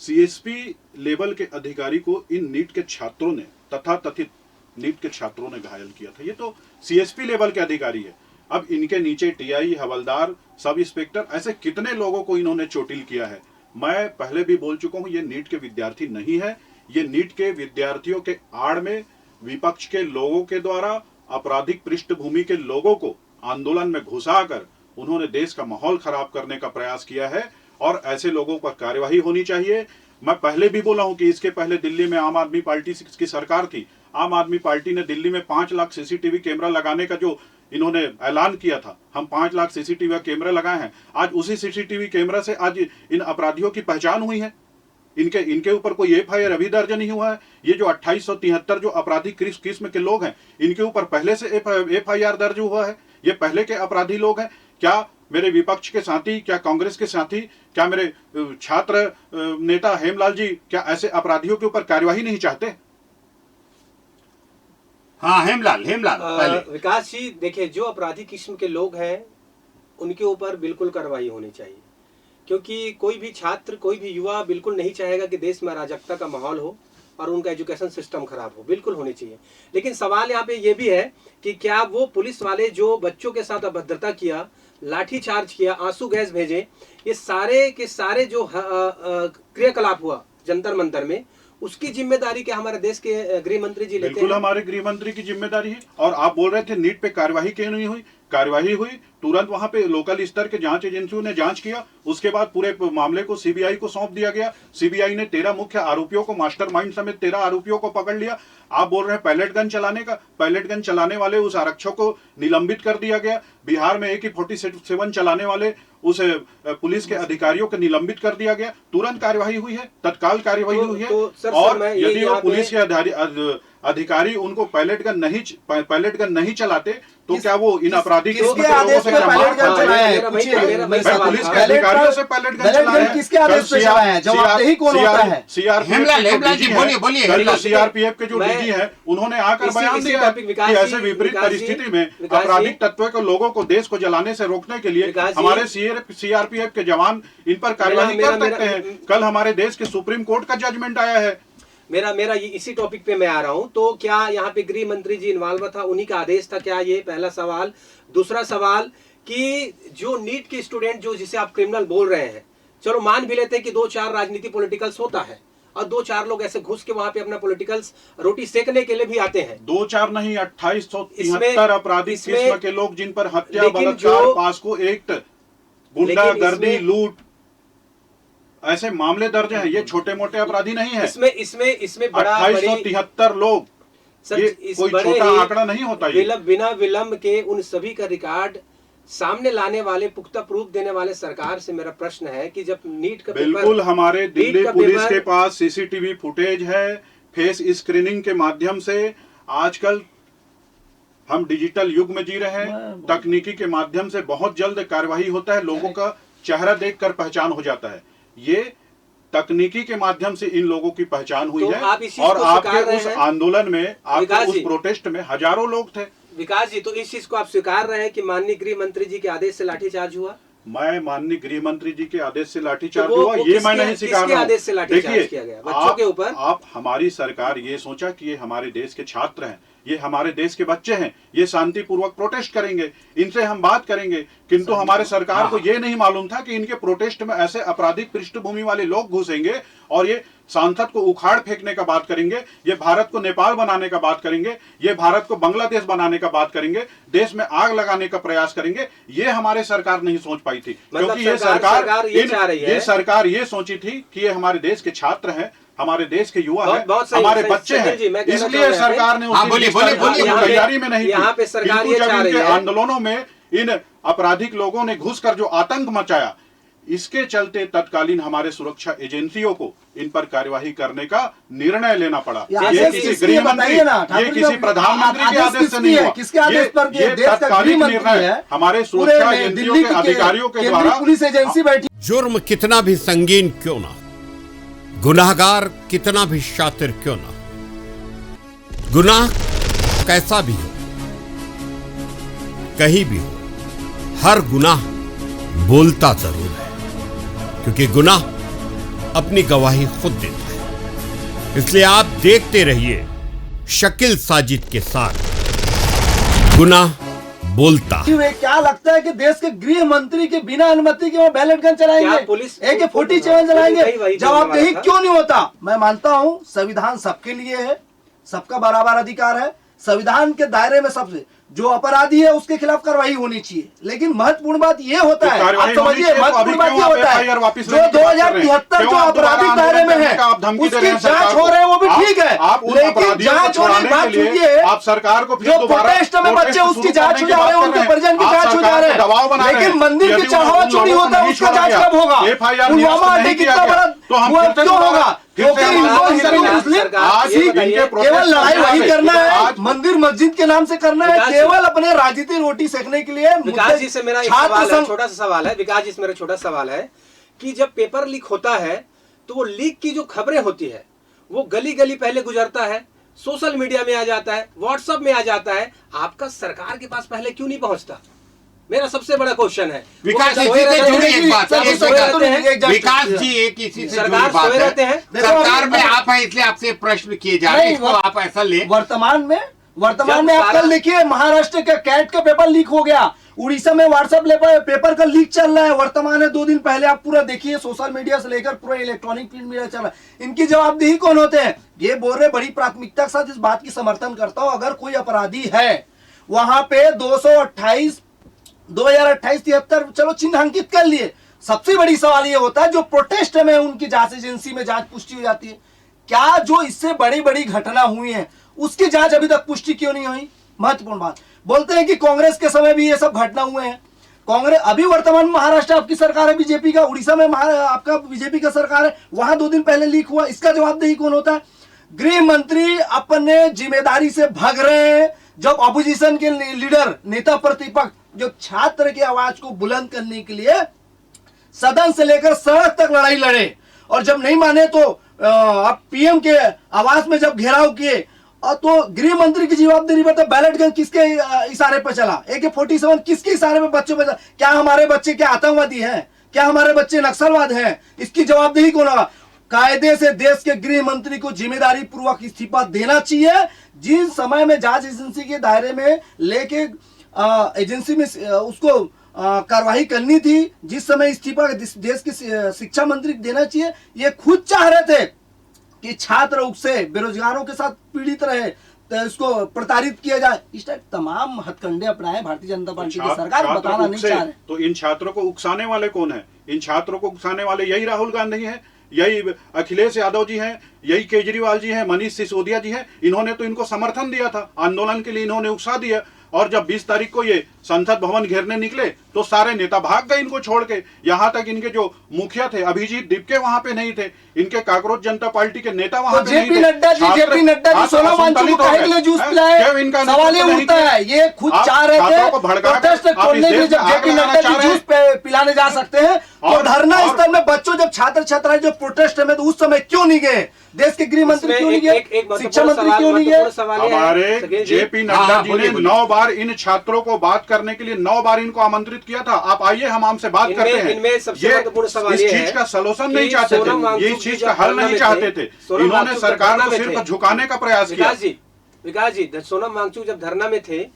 सीएसपी लेवल के अधिकारी को इन नीट के छात्रों ने, तथाकथित नीट के छात्रों ने घायल किया था। ये तो सीएसपी लेवल के अधिकारी है। अब इनके नीचे टीआई, हवलदार, सब इंस्पेक्टर, ऐसे कितने लोगों को इन्होंने चोटिल किया है। मैं पहले भी बोल चुका हूं, ये नीट के विद्यार्थी नहीं है, ये नीट के विद्यार्थियों के आड़ में विपक्ष के लोगों के द्वारा, आपराधिक पृष्ठभूमि के लोगों को आंदोलन में घुसाकर उन्होंने देश का माहौल खराब करने का प्रयास किया है और ऐसे लोगों पर कार्यवाही होनी चाहिए। मैं पहले भी बोला हूं कि इसके पहले दिल्ली में आम आदमी पार्टी की सरकार थी। आम आदमी पार्टी ने दिल्ली में 5 लाख सीसीटीवी कैमरा लगाने का जो इन्होंने ऐलान किया था, हम 5 लाख सीसीटीवी कैमरा लगाए हैं। आज उसी सीसीटीवी कैमरा से आज इन अपराधियों की पहचान हुई है। इनके ऊपर कोई एफआईआर अभी दर्ज नहीं हुआ है। ये जो 2873 जो आपराधिक किस्म के लोग हैं, इनके ऊपर पहले से एफआईआर दर्ज हुआ है। ये पहले के अपराधी लोग हैं। क्या मेरे विपक्ष के साथी, क्या कांग्रेस के साथी, क्या मेरे छात्र नेता हेमलाल जी, क्या ऐसे अपराधियों के ऊपर कार्यवाही नहीं चाहते? हाँ, हेमलाल पहले। विकास जी देखिए, जो अपराधी किस्म के लोग हैं उनके ऊपर बिल्कुल कार्रवाई होनी चाहिए, क्योंकि कोई भी छात्र, कोई भी युवा बिल्कुल नहीं चाहेगा कि देश में अराजकता का माहौल हो और उनका एजुकेशन सिस्टम खराब हो। बिल्कुल होनी चाहिए। लेकिन सवाल यहाँ पे ये भी है कि क्या वो पुलिस वाले जो बच्चों के साथ अभद्रता किया, लाठी चार्ज किया, आंसू गैस भेजे, ये सारे के सारे जो क्रियाकलाप हुआ जंतर मंतर में, उसकी जिम्मेदारी क्या हमारे देश के गृह मंत्री जी लेते हैं? बिल्कुल हमारे गृह मंत्री की जिम्मेदारी है। और आप बोल रहे थे नीट पे कार्यवाही क्यों नहीं हुई? कार्यवाही हुई, तुरंत वहां पे लोकल स्तर के जांच एजेंसियों ने जांच किया, उसके बाद पूरे मामले को सीबीआई को सौंप दिया गया। सीबीआई ने 13 मुख्य आरोपियों को, मास्टरमाइंड समेत 13 आरोपियों को पकड़ लिया। आप बोल रहे हैं पैलेट गन चलाने का, पैलेट गन चलाने वाले उस आरक्षक को निलंबित कर दिया गया। बिहार में AK-47 चलाने वाले उस पुलिस के अधिकारियों को निलंबित कर दिया गया। तुरंत कार्यवाही हुई है, तत्काल कार्यवाही हुई है। और यदि वो पुलिस के अधिकारी उनको पैलेट गन नहीं चलाते तो क्या वो इन आपराधिक किसके आदेश पे पैलेट गन चलाया है? पुलिस के अधिकारियों से पैलेट गन चलाया है। किसके आदेश पे चलाया है? जवाबदेही कौन होता है? सीआरपीएफ के जो डीजी है, उन्होंने आकर बयान दिया कि ऐसे विपरीत परिस्थिति में आपराधिक तत्वों को, लोगों को, देश को जलाने से रोकने के लिए हमारे सीआरपीएफ के जवान इन पर कार्यवाही कर सकते हैं। कल हमारे देश के सुप्रीम कोर्ट का जजमेंट आया है। मेरा ये इसी टॉपिक पे मैं आ रहा हूं। तो क्या यहाँ पे गृह मंत्री जी इन्वॉल्व था, उन्हीं का आदेश था क्या? ये पहला सवाल। दूसरा सवाल कि जो नीट के स्टूडेंट जो जिसे आप क्रिमिनल बोल रहे हैं, चलो मान भी लेते हैं कि 2-4 राजनीति पॉलिटिकल्स होता है और 2-4 लोग ऐसे घुस के वहां पे अपना पॉलिटिकल्स रोटी सेकने के लिए भी आते हैं। 2-4 नहीं, 2873 आपराधिक किस्म के लोग जिन पर हत्या, बलात्कार, पास्को एक्ट, गुंडागर्दी, लूट, ऐसे मामले दर्ज हैं। ये छोटे मोटे अपराधी नहीं है। इसमें बड़ा 2873 लोग, ये कोई छोटा आंकड़ा नहीं होता। ये बिना विलंब के उन सभी का रिकॉर्ड सामने लाने वाले, पुख्ता प्रूफ देने वाले सरकार से मेरा प्रश्न है कि जब नीट का बिल्कुल हमारे दिल्ली पुलिस के पास सीसीटीवी फुटेज है, फेस स्क्रीनिंग के माध्यम से। आजकल हम डिजिटल युग में जी रहे हैं, तकनीकी के माध्यम से बहुत जल्द कार्यवाही होता है, लोगों का चेहरा देखकर पहचान हो जाता है। ये तकनीकी के माध्यम से इन लोगों की पहचान हुई है। और आपके उस आंदोलन में, आपके उस प्रोटेस्ट में हजारों लोग थे। विकास जी, तो इस चीज को आप स्वीकार रहे हैं कि माननीय गृह मंत्री जी के आदेश से लाठीचार्ज हुआ? मैं माननीय गृह मंत्री जी के आदेश से लाठीचार्ज हुआ ये मैं नहीं स्वीकार रहा हूं। देखिए, आप हमारी सरकार ये सोचा कि ये हमारे देश के छात्र हैं, ये हमारे देश के बच्चे हैं, ये शांतिपूर्वक प्रोटेस्ट करेंगे, इनसे हम बात करेंगे। किंतु हमारे सरकार को ये नहीं मालूम था कि इनके प्रोटेस्ट में ऐसे आपराधिक पृष्ठभूमि वाले लोग घुसेंगे और ये सांसद को उखाड़ फेंकने का बात करेंगे, ये भारत को नेपाल बनाने का बात करेंगे, ये भारत को बांग्लादेश बनाने का बात करेंगे, देश में आग लगाने का प्रयास करेंगे। ये हमारे सरकार नहीं सोच पाई थी, क्योंकि ये सरकार ये सोची थी कि ये हमारे देश के छात्र हैं, हमारे देश के युवा हैं, हमारे बच्चे हैं, इसलिए सरकार ने तैयारी में नहीं थी। आंदोलनों में इन आपराधिक लोगों ने घुसकर जो आतंक मचाया, इसके चलते तत्कालीन हमारे सुरक्षा एजेंसियों को इन पर कार्यवाही करने का निर्णय लेना पड़ा। ये किसी गृह मंत्री, ये किसी प्रधानमंत्री के आदेश से नहीं हुआ। ये तत्कालीन निर्णय हमारे सुरक्षा एजेंसियों के अधिकारियों के द्वारा। पुलिस एजेंसी बैठी। जुर्म कितना भी संगीन क्यों ना, गुनाहगार कितना भी शातिर क्यों ना, गुनाह कैसा भी हो, कहीं भी हो, हर गुनाह बोलता जरूर है, क्योंकि गुनाह अपनी गवाही खुद देता है। इसलिए आप देखते रहिए शकील साजिद के साथ गुनाह बोलता। क्या लगता है कि देश के गृह मंत्री के बिना अनुमति के वो बैलेट गन चलाएंगे, AK-47 चलाएंगे? जवाबदेही क्यों नहीं होता? मैं मानता हूँ संविधान सबके लिए है, सबका बराबर अधिकार है, संविधान के दायरे में सबसे जो अपराधी है उसके खिलाफ कार्रवाई होनी चाहिए। लेकिन महत्वपूर्ण बात ये होता है, आप समझिए, महत्वपूर्ण बात ये होता है जो 2073 जो आपराधिक दायरे में है उसकी जांच हो रहे हैं, वो भी ठीक है, लेकिन जांच होने बात सुनिए, आप सरकार को जो प्रोटेस्ट में बच्चे उसकी जांच हो जा रहे हैं, उनके परिजन की जांच हो जा रहे हैं, लेकिन मंदिर के चढ़ावा चोरी होता है उसका जांच कब होगा? पुलवामा अटैक कितना बड़ा क्यों होगा? क्योंकि केवल लड़ाई वही करना है, मंदिर मस्जिद के नाम से करना है, केवल अपने राजनीतिक रोटी सेकने के लिए। विकास जी से मेरा एक सवाल है, छोटा सा सवाल है, विकास जी से मेरा छोटा सवाल है कि जब पेपर लीक होता है तो वो लीक की जो खबरें होती है वो गली गली पहले गुजरता है, सोशल मीडिया में आ जाता है, व्हाट्सएप में आ जाता है, आपका सरकार के पास पहले क्यों नहीं पहुंचता? मेरा सबसे बड़ा क्वेश्चन है। विकास जी से जुड़ी एक बात, विकास जी एक इसी से जुड़ी बात है, सरकार में आप हैं इसलिए आपसे प्रश्न किए जा रहे हैं, इसको आप ऐसा ले। वर्तमान में आप कल देखिए महाराष्ट्र का कैट का पेपर लीक हो गया, उड़ीसा में व्हाट्सएप पेपर का लीक चल रहा है, वर्तमान है 2 दिन पहले, आप पूरा देखिए सोशल मीडिया से लेकर पूरा इलेक्ट्रॉनिक प्रिंट मीडिया चल रहा है। इनकी जवाबदेही कौन होते हैं? ये बोल रहे बड़ी प्राथमिकता के साथ इस बात की समर्थन करता हूं, अगर कोई अपराधी है वहां पे 228 2028-73 चलो चिन्हांकित कर लिए। सबसे बड़ी सवाल ये होता है जो प्रोटेस्ट में उनकी जांच एजेंसी में जांच पुष्टि हो जाती है, क्या जो इससे बड़ी बड़ी घटना हुई है उसकी जांच अभी तक पुष्टि क्यों नहीं हुई? महत्वपूर्ण बात। बोलते हैं कि कांग्रेस के समय भी ये सब घटना हुए हैं, कांग्रेस अभी वर्तमान महाराष्ट्र आपकी सरकार है बीजेपी का, उड़ीसा में आपका बीजेपी का सरकार है, वहां 2 दिन पहले लीक हुआ, इसका जवाबदेही कौन होता है? गृह मंत्री अपने जिम्मेदारी से भाग रहे हैं, जब अपोजिशन के लीडर नेता प्रतिपक्ष जो छात्र की आवाज को बुलंद करने के लिए सदन से लेकर सड़क तक लड़ाई लड़े, और जब नहीं माने तो आप पीएम के आवास में जब घेराव किए, तो गृह मंत्री की जवाबदारी बताओ, बैलेट गन किसके इशारे पर चला? AK-47 किसके इशारे पर बच्चों पर? क्या हमारे बच्चे क्या आतंकवादी हैं? क्या हमारे बच्चे नक्सलवाद हैं? इसकी जवाबदेही कौन होगा? कायदे से देश के गृह मंत्री को जिम्मेदारी पूर्वक इस्तीफा देना चाहिए। जिन समय में जांच एजेंसी के दायरे में लेके एजेंसी में उसको कार्रवाई करनी थी, जिस समय इस्तीफा देश के शिक्षा मंत्री देना चाहिए, ये खुद चाह रहे थे कि छात्र उससे बेरोजगारों के साथ पीड़ित रहे, तो इसको प्रताड़ित किया जाए। इस टाइप तमाम हथकंडे अपनाए भारतीय जनता पार्टी की सरकार, बताना नहीं चाह रहे। तो इन छात्रों को उकसाने वाले कौन है? इन छात्रों को उकसाने वाले यही राहुल गांधी है, यही अखिलेश यादव जी हैं, यही केजरीवाल जी हैं, मनीष सिसोदिया जी हैं। इन्होंने तो इनको समर्थन दिया था, आंदोलन के लिए इन्होंने उकसा दिया, और जब 20 तारीख को ये संसद भवन घेरने निकले तो सारे नेता भाग गए इनको छोड़ के। यहाँ तक इनके जो मुखिया थे अभिजीत दीपके वहां पे नहीं थे, इनके कांग्रेस जनता पार्टी के नेता वहां पे नहीं थे। जेपी नड्डा जी सोना वांचू को काहे के लिए जूस पिलाए? सवाल ये उठता है, ये खुद चाह रहे थे प्रोटेस्ट खोलने के लिए, जब जेपी नड्डा जी जूस पिलाने जा सकते हैं तो धरना स्थल में बच्चों जब छात्र छात्राएं जो प्रोटेस्ट में, तो उस समय क्यों नहीं गए? देश के गृह मंत्री क्यों नहीं गए? शिक्षा मंत्री क्यों नहीं गए? हमारे जेपी नड्डा जी ने 9 बार इन छात्रों को बात करने के लिए 9 बार इनको आमंत्रित किया था, आप आइए हम हमसे बात करते हैं। इनमें सबसे महत्वपूर्ण सवाल इस चीज का सलूशन नहीं चाहते थे, ये इस चीज का हल नहीं चाहते थे, इन्होंने सरकार को सिर्फ झुकाने का प्रयास किया। विकास जी सोनम वांगचुक जब धरना में थे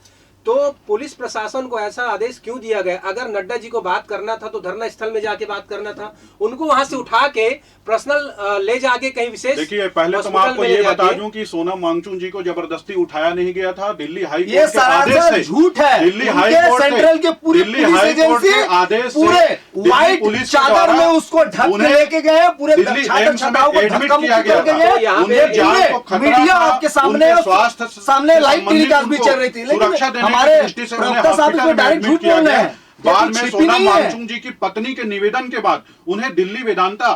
तो पुलिस प्रशासन को ऐसा आदेश क्यों दिया गया? अगर नड्डा जी को बात करना था तो धरना स्थल में जाके बात करना था, उनको वहां से उठा के पर्सनल ले जाके कहीं विशेष। देखिए पहले तो मैं आपको ये बता दूं कि सोनम वांगचुक जी को जबरदस्ती उठाया नहीं गया था, दिल्ली हाई कोर्ट के आदेश से। झूठ है, दिल्ली हाई कोर्ट सेंट्रल के पूरी के आदेश से पूरे व्हाइट चादर में उसको ढक के लेके गए, पूरे एडमिट किया गया। मीडिया आपके सामने लाइव टेलीकास्ट भी चल रही थी, लेकिन हमारे प्रवक्ता साहब इसको डायरेक्ट झूठ बोल रहे हैं। बाद में सोनम वांगचुक जी की पत्नी के निवेदन के बाद उन्हें दिल्ली वेदांता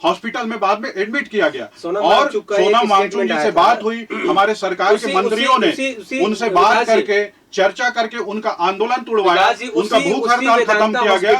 हॉस्पिटल में बाद में एडमिट किया गया, और सोनम वांगचुक जी से बात हुई, हमारे सरकार के मंत्रियों ने उनसे बात करके चर्चा करके उनका आंदोलन तुड़वाया, उनका भूख हड़ताल खत्म किया गया।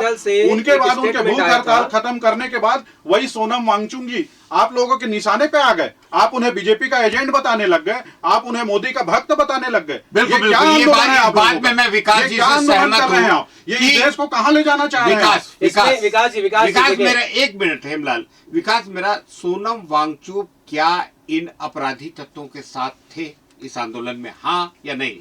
उनके बाद उनके भूख हड़ताल खत्म करने के बाद वही सोनम वांगचुक जी आप लोगों के निशाने पे आ गए, आप उन्हें बीजेपी का एजेंट बताने लग गए, आप उन्हें मोदी का भक्त बताने लग गए। बिल्कुल बिल्कुल, ये बात में मैं विकास जी से सहमत हूं। ये देश को कहां ले जाना चाह रहे हैं? विकास मेरा 1 मिनट हेमलाल, विकास मेरा, सोनम वांगचुक क्या इन अपराधी तत्वों के साथ थे इस आंदोलन में, हाँ या नहीं?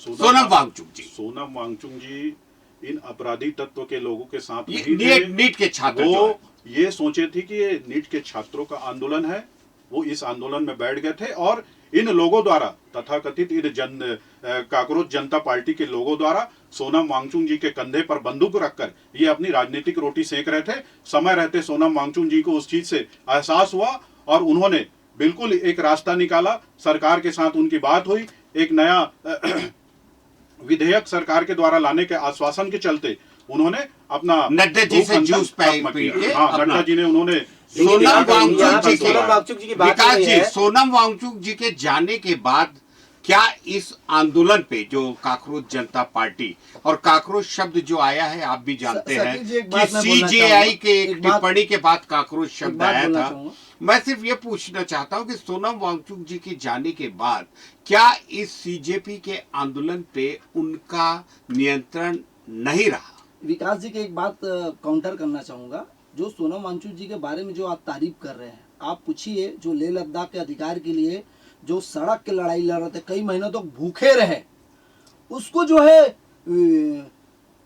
सोनम वांगचुक जी। सोनम वांगचुक जी इन अपराधी तत्व के लोगों के साथ ये नहीं थे। नीट के छात्र जो वो है। ये सोचे थे कि ये नीट के छात्रों का आंदोलन है, वो इस आंदोलन में बैठ गए थे और इन लोगों द्वारा तथाकथित इन काकरोच जनता पार्टी के लोगों द्वारा सोनम वांगचुक जी के कंधे पर बंदूक रखकर ये अपनी राजनीतिक रोटी सेक रहे थे। समय रहते सोनम वांगचुक जी को उस चीज से एहसास हुआ और उन्होंने बिल्कुल एक रास्ता निकाला। सरकार के साथ उनकी बात हुई, एक नया विधेयक सरकार के द्वारा लाने के आश्वासन के चलते उन्होंने अपना नड्डा जी से जूस पी के हाँ, नड्डा जी ने उन्होंने सोनम वांगचुक जी सोनम वांगचुक जी की बात विकास नहीं जी, है। सोनम वांगचुक जी के जाने के बाद क्या इस आंदोलन पे जो काकरोच जनता पार्टी और काकरोच शब्द जो आया है आप भी जानते हैं सचिन जी, एक कि बात मैं बोलना सीजेआई चाहूंगा। के एक एक बात- टिप्पणी के बाद काकरोच शब्द बात आया बोलना था। चाहूंगा। मैं सिर्फ ये पूछना चाहता हूं कि सोनम वांगचुक जी के जाने के बाद क्या इस सीजेपी के आंदोलन पे उनका नियंत्रण नहीं रहा? विकास जी की एक बात काउंटर करना चाहूंगा। जो सोनम वांगचुक जी के बारे में जो आप तारीफ कर रहे हैं, आप पूछिए जो लेह लद्दाख के अधिकार के लिए जो सड़क की लड़ाई लड़ रहे थे, कई महीनों तक भूखे रहे, उसको जो है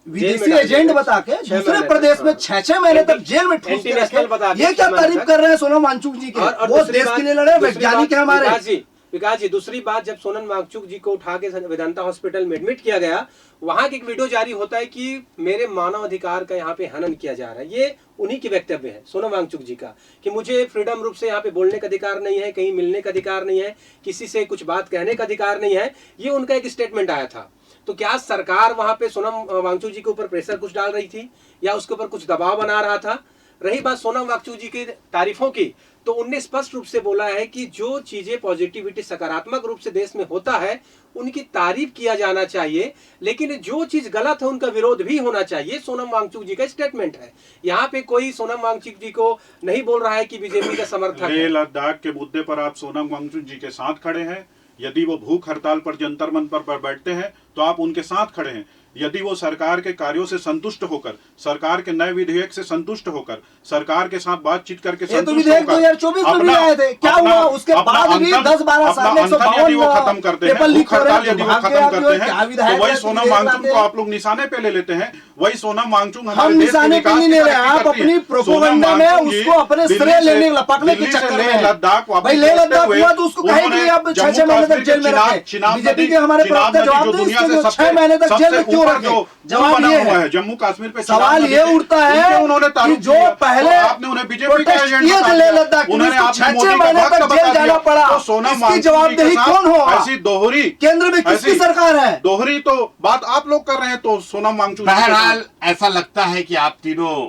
विदेशी डाल एजेंट दिया। बता के 6 दूसरे महीने प्रदेश तक, में हाँ। 6-6 महीने तक जेल में ठूस के एंटी-नेशनल बता रखे। दिया, ये क्या 6 महीने तारीफ तक। कर रहे हैं सोनम वांगचुक जी के? और वो दूसरी देश बात- के लिए लड़े, दूसरी वैज्ञानिक है बात, हमारे। विकास जी दूसरी बात, जब सोनम वांगचुक जी को उठा के वेदांता हॉस्पिटल में एडमिट किया गया, वहां की एक वीडियो जारी होता है कि मेरे मानव अधिकार का यहाँ पे हनन किया जा रहा है। ये उन्हीं की वक्तव्य है सोनम वांगचुक जी का कि मुझे फ्रीडम रूप से यहाँ पे बोलने का अधिकार नहीं है, कहीं मिलने का अधिकार नहीं है, किसी से कुछ बात कहने का अधिकार नहीं है। ये उनका एक स्टेटमेंट आया था। तो क्या सरकार वहां पे सोनम वांगचुक जी के ऊपर प्रेशर कुछ डाल रही थी या उसके ऊपर कुछ दबाव बना रहा था? रही बात सोनम वांगचुक जी की तारीफों की, तो उनने स्पष्ट रूप से बोला है कि जो चीजें पॉजिटिविटी सकारात्मक रूप से देश में होता है उनकी तारीफ किया जाना चाहिए, लेकिन जो चीज गलत है उनका विरोध भी होना चाहिए। सोनम वांगचुक जी का स्टेटमेंट है। यहाँ पे कोई सोनम वांगचुक जी को नहीं बोल रहा है कि बीजेपी का समर्थक लेह है। लद्दाख के मुद्दे पर आप सोनम वांगचुक जी के साथ खड़े हैं। यदि वो भूख हड़ताल पर जंतर मंतर पर बैठते हैं तो आप उनके साथ खड़े हैं। यदि वो सरकार के कार्यों से संतुष्ट होकर, सरकार के नए विधेयक से संतुष्ट होकर, सरकार के साथ बातचीत करके ये तो संतुष्ट विधेयक होकर 2024 में भी आए थे, क्या हुआ? उसके बाद भी 10-12 साल में यदि वो खत्म करते हैं, पेपर लीक भूख हो रहे हैं, हड़ताल यदि वो भाग के खत्म आप जो करते है क्या हैं विधायक तो वही है, सोनम विधेयक वांगचुक लाते को हैं। आप लोग निशाने पे ले लेते हैं। वही सोनम वांगचुक हम हमारे देश के निशाने पे विकास नहीं की ले रहे, तरक्की आप करती है। अपनी प्रोपेगेंडा में सोनम वांगचुक जी उसको अपने दिल्ली श्रेय से- लेने लपकने के दिल्ली से चक्कर लेह में है। लद्दाख वापस भाई लेह लौटते लद्दाख हुए हुआ तो उसको कहे उन्होंने कि आप जम्मू 6-6 महीने तक कश्मीर जेल में चिनाब- रखे। चिनाब बीजेपी नदी- के हमारे चिनाब प्रवक्ता नदी जवाब जो दें, दुनिया इसको से जो सबसे- 6 महीने तक जेल सबसे में क्यों ऊपर रखे? जो पुल जवाब बना ये हुआ है। है जम्मू कश्मीर पे सवाल चिनाब ये नदी पे, उठता उनके है उन्होंने कि तारुफ जो किया। पहले और आपने उन्हें बीजेपी का प्रोटेस्ट एजेंट किए बता थे दिया। लेह लद्दाख के, उन्होंने उसको आपने 6-6 मोदी का महीने भक्त तक बता जेल दिया। जाना पड़ा। तो सोनम इसकी वांगचुक जी के जवाबदेही साथ कौन होगा? ऐसी दोहरी केंद्र में किसकी ऐसी सरकार है? दोहरी तो बात आप लोग कर रहे हैं। तो सोनम वांगचुक जी के बहरहाल साथ- ऐसा लगता है कि आप तीनों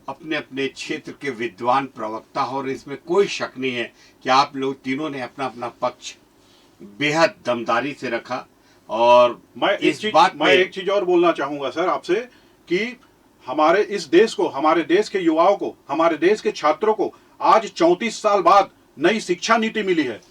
अपने अपने क्षेत्र के विद्वान प्रवक्ता हो और इसमें कोई शक नहीं है कि आप लोग तीनों ने अपना अपना पक्ष बेहद दमदारी से रखा। और मैं इस बात मैं एक चीज और बोलना चाहूंगा सर आपसे कि हमारे इस देश को, हमारे देश के युवाओं को, हमारे देश के छात्रों को आज 34 साल बाद नई शिक्षा नीति मिली है।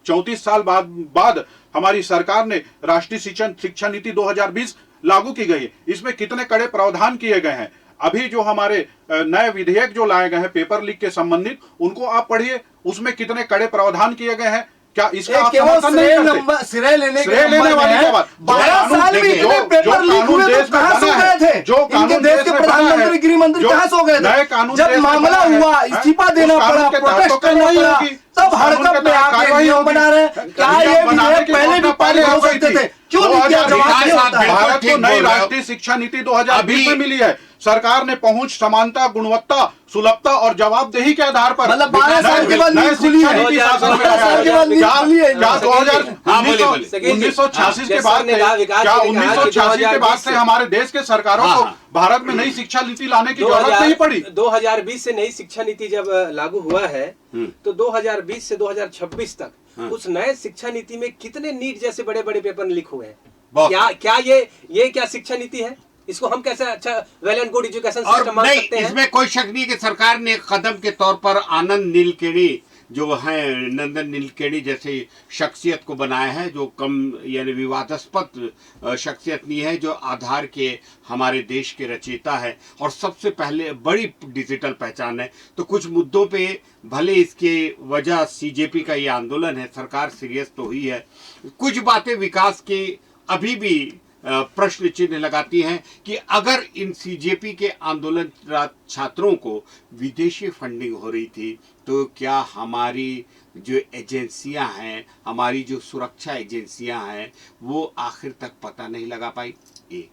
34 साल बाद हमारी सरकार ने राष्ट्रीय शिक्षा नीति 2020 लागू की गई है। इसमें कितने कड़े प्रावधान किए गए हैं। अभी जो हमारे नए विधेयक जो लाए गए हैं पेपर लीक के संबंधित, उनको आप पढ़िए, उसमें कितने कड़े प्रावधान किए गए हैं। क्या इसका आप केवल समर्थन नहीं करते? श्रेय लेने श्रेय लेने वाली क्या बात? 12 साल में देखिए, इतने पेपर लीक हुए तो कहां सो गए थे? जो इनके कानून देश के में बना प्रधानमंत्री, है, गृह मंत्री जो कहां सो गए नए थे? कानून जब देश में मामला बना है, हुआ, हैं? इस्तीफा उस देना कानून पड़ा, के तहत तो प्रोटेस्ट करना कार्रवाई पड़ा, होगी। तब उस कानून हड़कंप के में तहत आके कार्रवाई नियम होगी। बना रहे हैं। क्या नियम ये बनाने विधेयक की पहले भी योजना पारित हो हो गई सकते थी। थे? क्यों नहीं किया? जवाब विकास ये साहब होता है। बिल्कुल भारत को ठीक नई बोल रहे हो। राष्ट्रीय शिक्षा नीति 2020 अभी- में मिली है। सरकार ने पहुंच, समानता, गुणवत्ता, सुलभता और जवाबदेही के आधार पर मतलब 12 साल के बाद नई नीति खुली शिक्षा है। नीति शासन में 12 साल के बाद नीति क्या खुली है। क्या 2000 हाँ, बोलिए, बोलिए। 1986 के जैसा बाद हमने कहा, विकास क्या जी ने कहा कि 1986 के बाद से 2020 हमारे देश के सरकारों हाँ, को हाँ। भारत में नई शिक्षा नीति लाने की जरूरत नहीं पड़ी। 2020 से नई शिक्षा नीति जब लागू हुआ है तो 2020 से 2026 तक उस नए शिक्षा नीति में कितने नीट जैसे बड़े बड़े पेपर लीक हुए हैं। बहुत। क्या ये क्या शिक्षा नीति है? इसको हम कैसे अच्छा वेल एंड गुड एजुकेशन और सिस्टम मान नहीं, सकते हैं? इसमें कोई शक नहीं कि सरकार ने कदम के तौर पर आनंद नीलकेणी जो हैं नंदन नीलकेणी जैसे शख्सियत को बनाया है, जो कम यानी विवादास्पद शख्सियत नहीं है, जो आधार के हमारे देश के रचयिता है और सबसे पहले बड़ी डिजिटल पहचान है। तो कुछ मुद्दों पे भले इसके वजह सीजेपी का ये आंदोलन है, सरकार सीरियस तो हुई है, कुछ बातें विकास के अभी भी प्रश्न चिन्ह लगाती हैं कि अगर इन सीजेपी के आंदोलनरत छात्रों को विदेशी फंडिंग हो रही थी तो क्या हमारी जो एजेंसियां हैं, हमारी जो सुरक्षा एजेंसियां हैं, वो आखिर तक पता नहीं लगा पाई। एक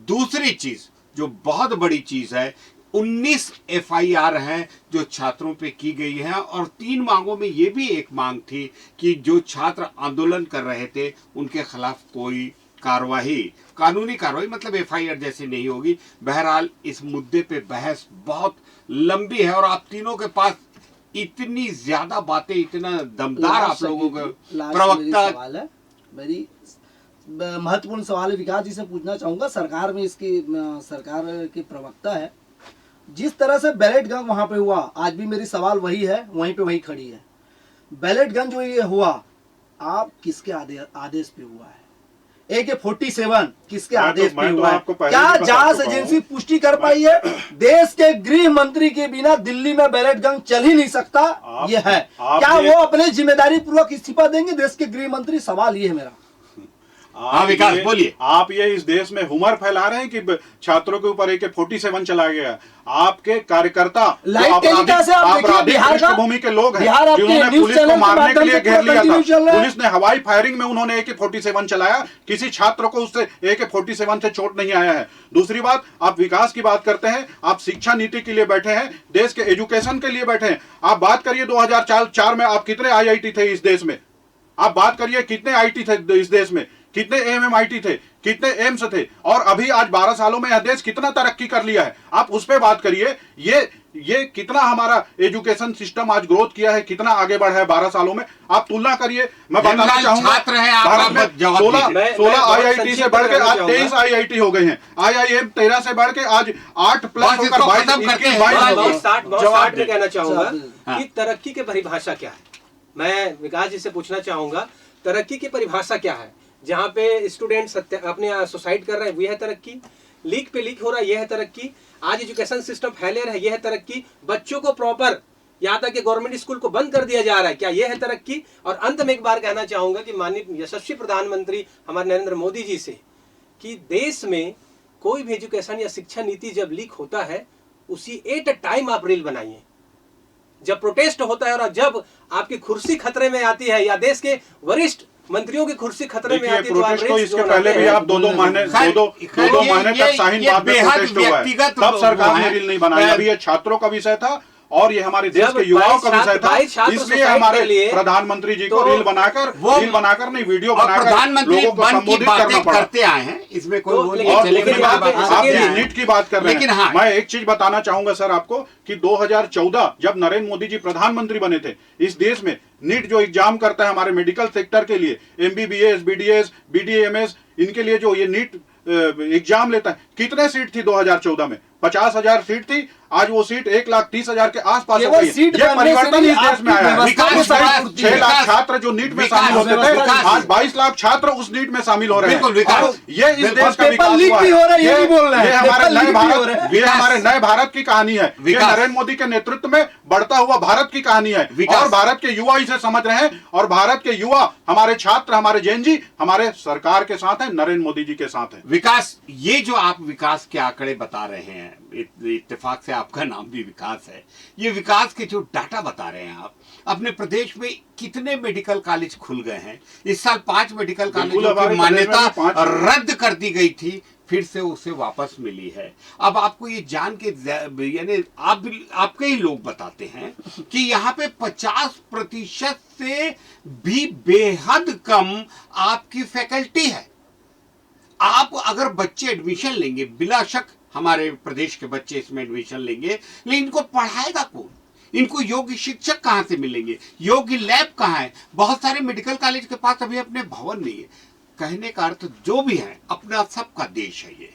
दूसरी चीज जो बहुत बड़ी चीज है, 19 एफआईआर हैं जो छात्रों पे की गई है और 3 मांगों में ये भी एक मांग थी कि जो छात्र आंदोलन कर रहे थे उनके खिलाफ कोई कार्रवाई, कानूनी कार्रवाई मतलब एफआईआर जैसी नहीं होगी। बहरहाल इस मुद्दे पे बहस बहुत लंबी है और आप तीनों के पास इतनी ज्यादा बातें, इतना दमदार आप लोगों का प्रवक्ता। सवाल है, मेरी महत्वपूर्ण सवाल है, विकास जी से पूछना चाहूंगा। सरकार में इसकी सरकार के प्रवक्ता है, जिस तरह से बैलेट गन वहां पे हुआ, आज भी मेरी सवाल वही है, वहीं पे वही खड़ी है। बैलेट गन जो ये हुआ, आप किसके आदेश पे हुआ है? AK-47 किसके आदेश पे हुआ है? क्या जांच एजेंसी पुष्टि कर पाई है? देश के गृह मंत्री के बिना दिल्ली में बैलेट गन चल ही नहीं सकता, ये है। क्या वो अपने जिम्मेदारी पूर्वक इस्तीफा देंगे देश के गृह मंत्री? सवाल ये है मेरा। हाँ विकास बोलिए। आप ये इस देश में हुमर फैला रहे हैं कि छात्रों के ऊपर AK-47 चला गया। आपके कार्यकर्ता आपराधिक पृष्ठभूमि के लोग हैं जिन्होंने पुलिस को मारने के लिए घेर लिया था। पुलिस ने हवाई फायरिंग में उन्होंने AK-47 चलाया, किसी छात्र को उससे AK-47 से चोट नहीं आया है। दूसरी बात, आप विकास की बात करते हैं, आप शिक्षा नीति के लिए बैठे हैं, देश के एजुकेशन के लिए बैठे हैं। आप बात करिए 2004 में आप कितने IIT थे इस देश में? आप बात करिए कितने IT थे इस देश में, कितने MMIT थे, कितने एम्स थे, और अभी आज 12 सालों में यह देश कितना तरक्की कर लिया है, आप उस पर बात करिए। ये कितना हमारा एजुकेशन सिस्टम आज ग्रोथ किया है, कितना आगे बढ़ा है 12 सालों में, आप तुलना करिए। मैं बताना चाहूंगा भारत में 16 IIT से बढ़कर आज 23 IIT हो गए हैं, IIM 13 से बढ़ के आज 8+ होकर 22 में कहना चाहूंगा कि तरक्की की परिभाषा क्या है। मैं विकास जी से पूछना चाहूंगा, तरक्की की परिभाषा क्या है? जहाँ पे स्टूडेंट्स अपने सुसाइड कर रहे हैं, वो है तरक्की। लीक पे लीक हो रहा है, यह है तरक्की। आज एजुकेशन सिस्टम फेलियर है, यह है तरक्की। बच्चों को प्रॉपर, यहाँ तक कि गवर्नमेंट स्कूल को बंद कर दिया जा रहा है, क्या यह है तरक्की? और अंत में एक बार कहना चाहूंगा कि माननीय यशस्वी प्रधानमंत्री हमारे नरेंद्र मोदी जी से कि देश में कोई भी एजुकेशन या शिक्षा नीति जब लीक होता है, उसी एट अ टाइम आप रील बनाइए। जब प्रोटेस्ट होता है और जब आपकी कुर्सी खतरे में आती है या देश के वरिष्ठ मंत्रियों की कुर्सी खतरे में आती है, प्रोटेस्ट तो इसके पहले भी आप दो महीने तक शाहीन बाग में प्रोटेस्ट हुआ है, तब सरकार ने रील नहीं बनाई। अभी ये छात्रों का विषय था और ये हमारे देश के युवाओं का विषय था, इसलिए हमारे प्रधानमंत्री जी को रील बनाकर नहीं, वीडियो बनाकर प्रधानमंत्री मन की बातें करते आए हैं। इसमें कोई आप नीट की बात कर रहे हैं, लेकिन मैं एक चीज बताना चाहूंगा सर आपको कि 2014 जब नरेंद्र मोदी जी प्रधानमंत्री बने थे, इस देश में नीट जो एग्जाम करता है हमारे मेडिकल सेक्टर के लिए, MBBS, BDS, BDMS, इनके लिए जो ये नीट एग्जाम लेता है, कितने सीट थी 2014 में? 50,000 सीट थी। आज वो सीट 1,30,000 के आसपास हो गई। ये परिवर्तन इस देश में आया है। 6 लाख छात्र जो नीट में शामिल होते थे, आज 22 लाख छात्र उस नीट में शामिल हो रहे हैं। ये इस देश का विकास हुआ है। ये हमारे नए भारत की कहानी है, ये नरेंद्र मोदी के नेतृत्व में बढ़ता हुआ भारत की कहानी है और भारत के युवा इसे समझ रहे हैं और भारत के युवा, हमारे छात्र, हमारे जैन जी हमारे सरकार के साथ है, नरेंद्र मोदी जी के साथ है। विकास, ये जो आप विकास के आंकड़े बता रहे हैं, इत्तेफाक से आपका नाम भी विकास है, ये विकास के जो डाटा बता रहे हैं आप, अपने प्रदेश में कितने मेडिकल कॉलेज खुल गए हैं? इस साल 5 मेडिकल कॉलेजों की मान्यता रद्द कर दी गई थी, फिर से उसे वापस मिली है। अब आपको ये जान के, यानी आपके ही लोग बताते हैं कि यहाँ पे 50% से भी बेहद कम आपकी फैकल्टी है। आप अगर बच्चे एडमिशन लेंगे, बिला शक हमारे प्रदेश के बच्चे इसमें एडमिशन लेंगे, लेकिन इनको पढ़ाएगा कौन? इनको योग्य शिक्षक कहां से मिलेंगे? योग्य लैब कहां है? बहुत सारे मेडिकल कॉलेज के पास अभी अपने भवन नहीं है। कहने का अर्थ जो भी है, अपना सबका देश है ये,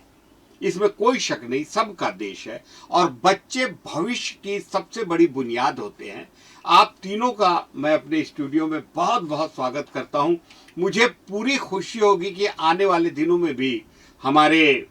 इसमें कोई शक नहीं, सबका देश है और बच्चे भविष्य की सबसे बड़ी बुनियाद होते हैं। आप तीनों का मैं अपने स्टूडियो में बहुत बहुत स्वागत करता हूं। मुझे पूरी खुशी होगी कि आने वाले दिनों में भी हमारे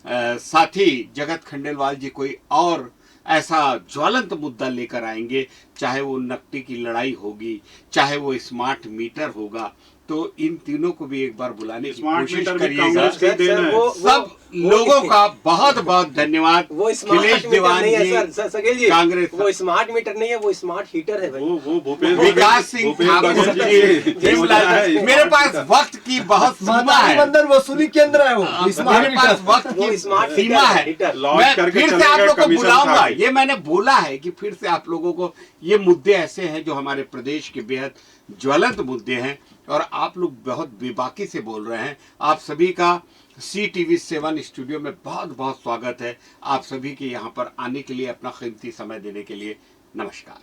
साथी जगत खंडेलवाल जी कोई और ऐसा ज्वलंत मुद्दा लेकर आएंगे, चाहे वो नकदी की लड़ाई होगी, चाहे वो स्मार्ट मीटर होगा, तो इन तीनों को भी एक बार बुलाने की स्मार्ट कोशिश मीटर भी करिएगा। कांग्रेस का ही देन है। सब लोगों का बहुत बहुत धन्यवाद। वो स्मार्ट खिलेश मीटर दीवान नहीं है जी, सर सकेल जी, कांग्रेस वो स्मार्ट मीटर नहीं है, वो स्मार्ट हीटर है भाई। वो भूपेश विकास सिंह ठाकुर जी, मेरे पास वक्त की बहुत सीमा है, बंधन वसूली केंद्र है वो मेरे पास वक्त वो की स्मार्ट सीमा है। हीटर। लॉन्च मैं करके फिर से चलेगा आप लोग को कमीशन बुलाऊंगा। खा के। ये मैंने बोला है कि फिर से आप लोगों को, ये मुद्दे ऐसे हैं जो हमारे प्रदेश के बेहद ज्वलंत मुद्दे हैं और आप लोग बहुत बेबाकी से बोल रहे हैं। आप सभी का CTV7 स्टूडियो में बहुत बहुत स्वागत है। आप सभी के यहाँ पर आने के लिए, अपना कीमती समय देने के लिए नमस्कार।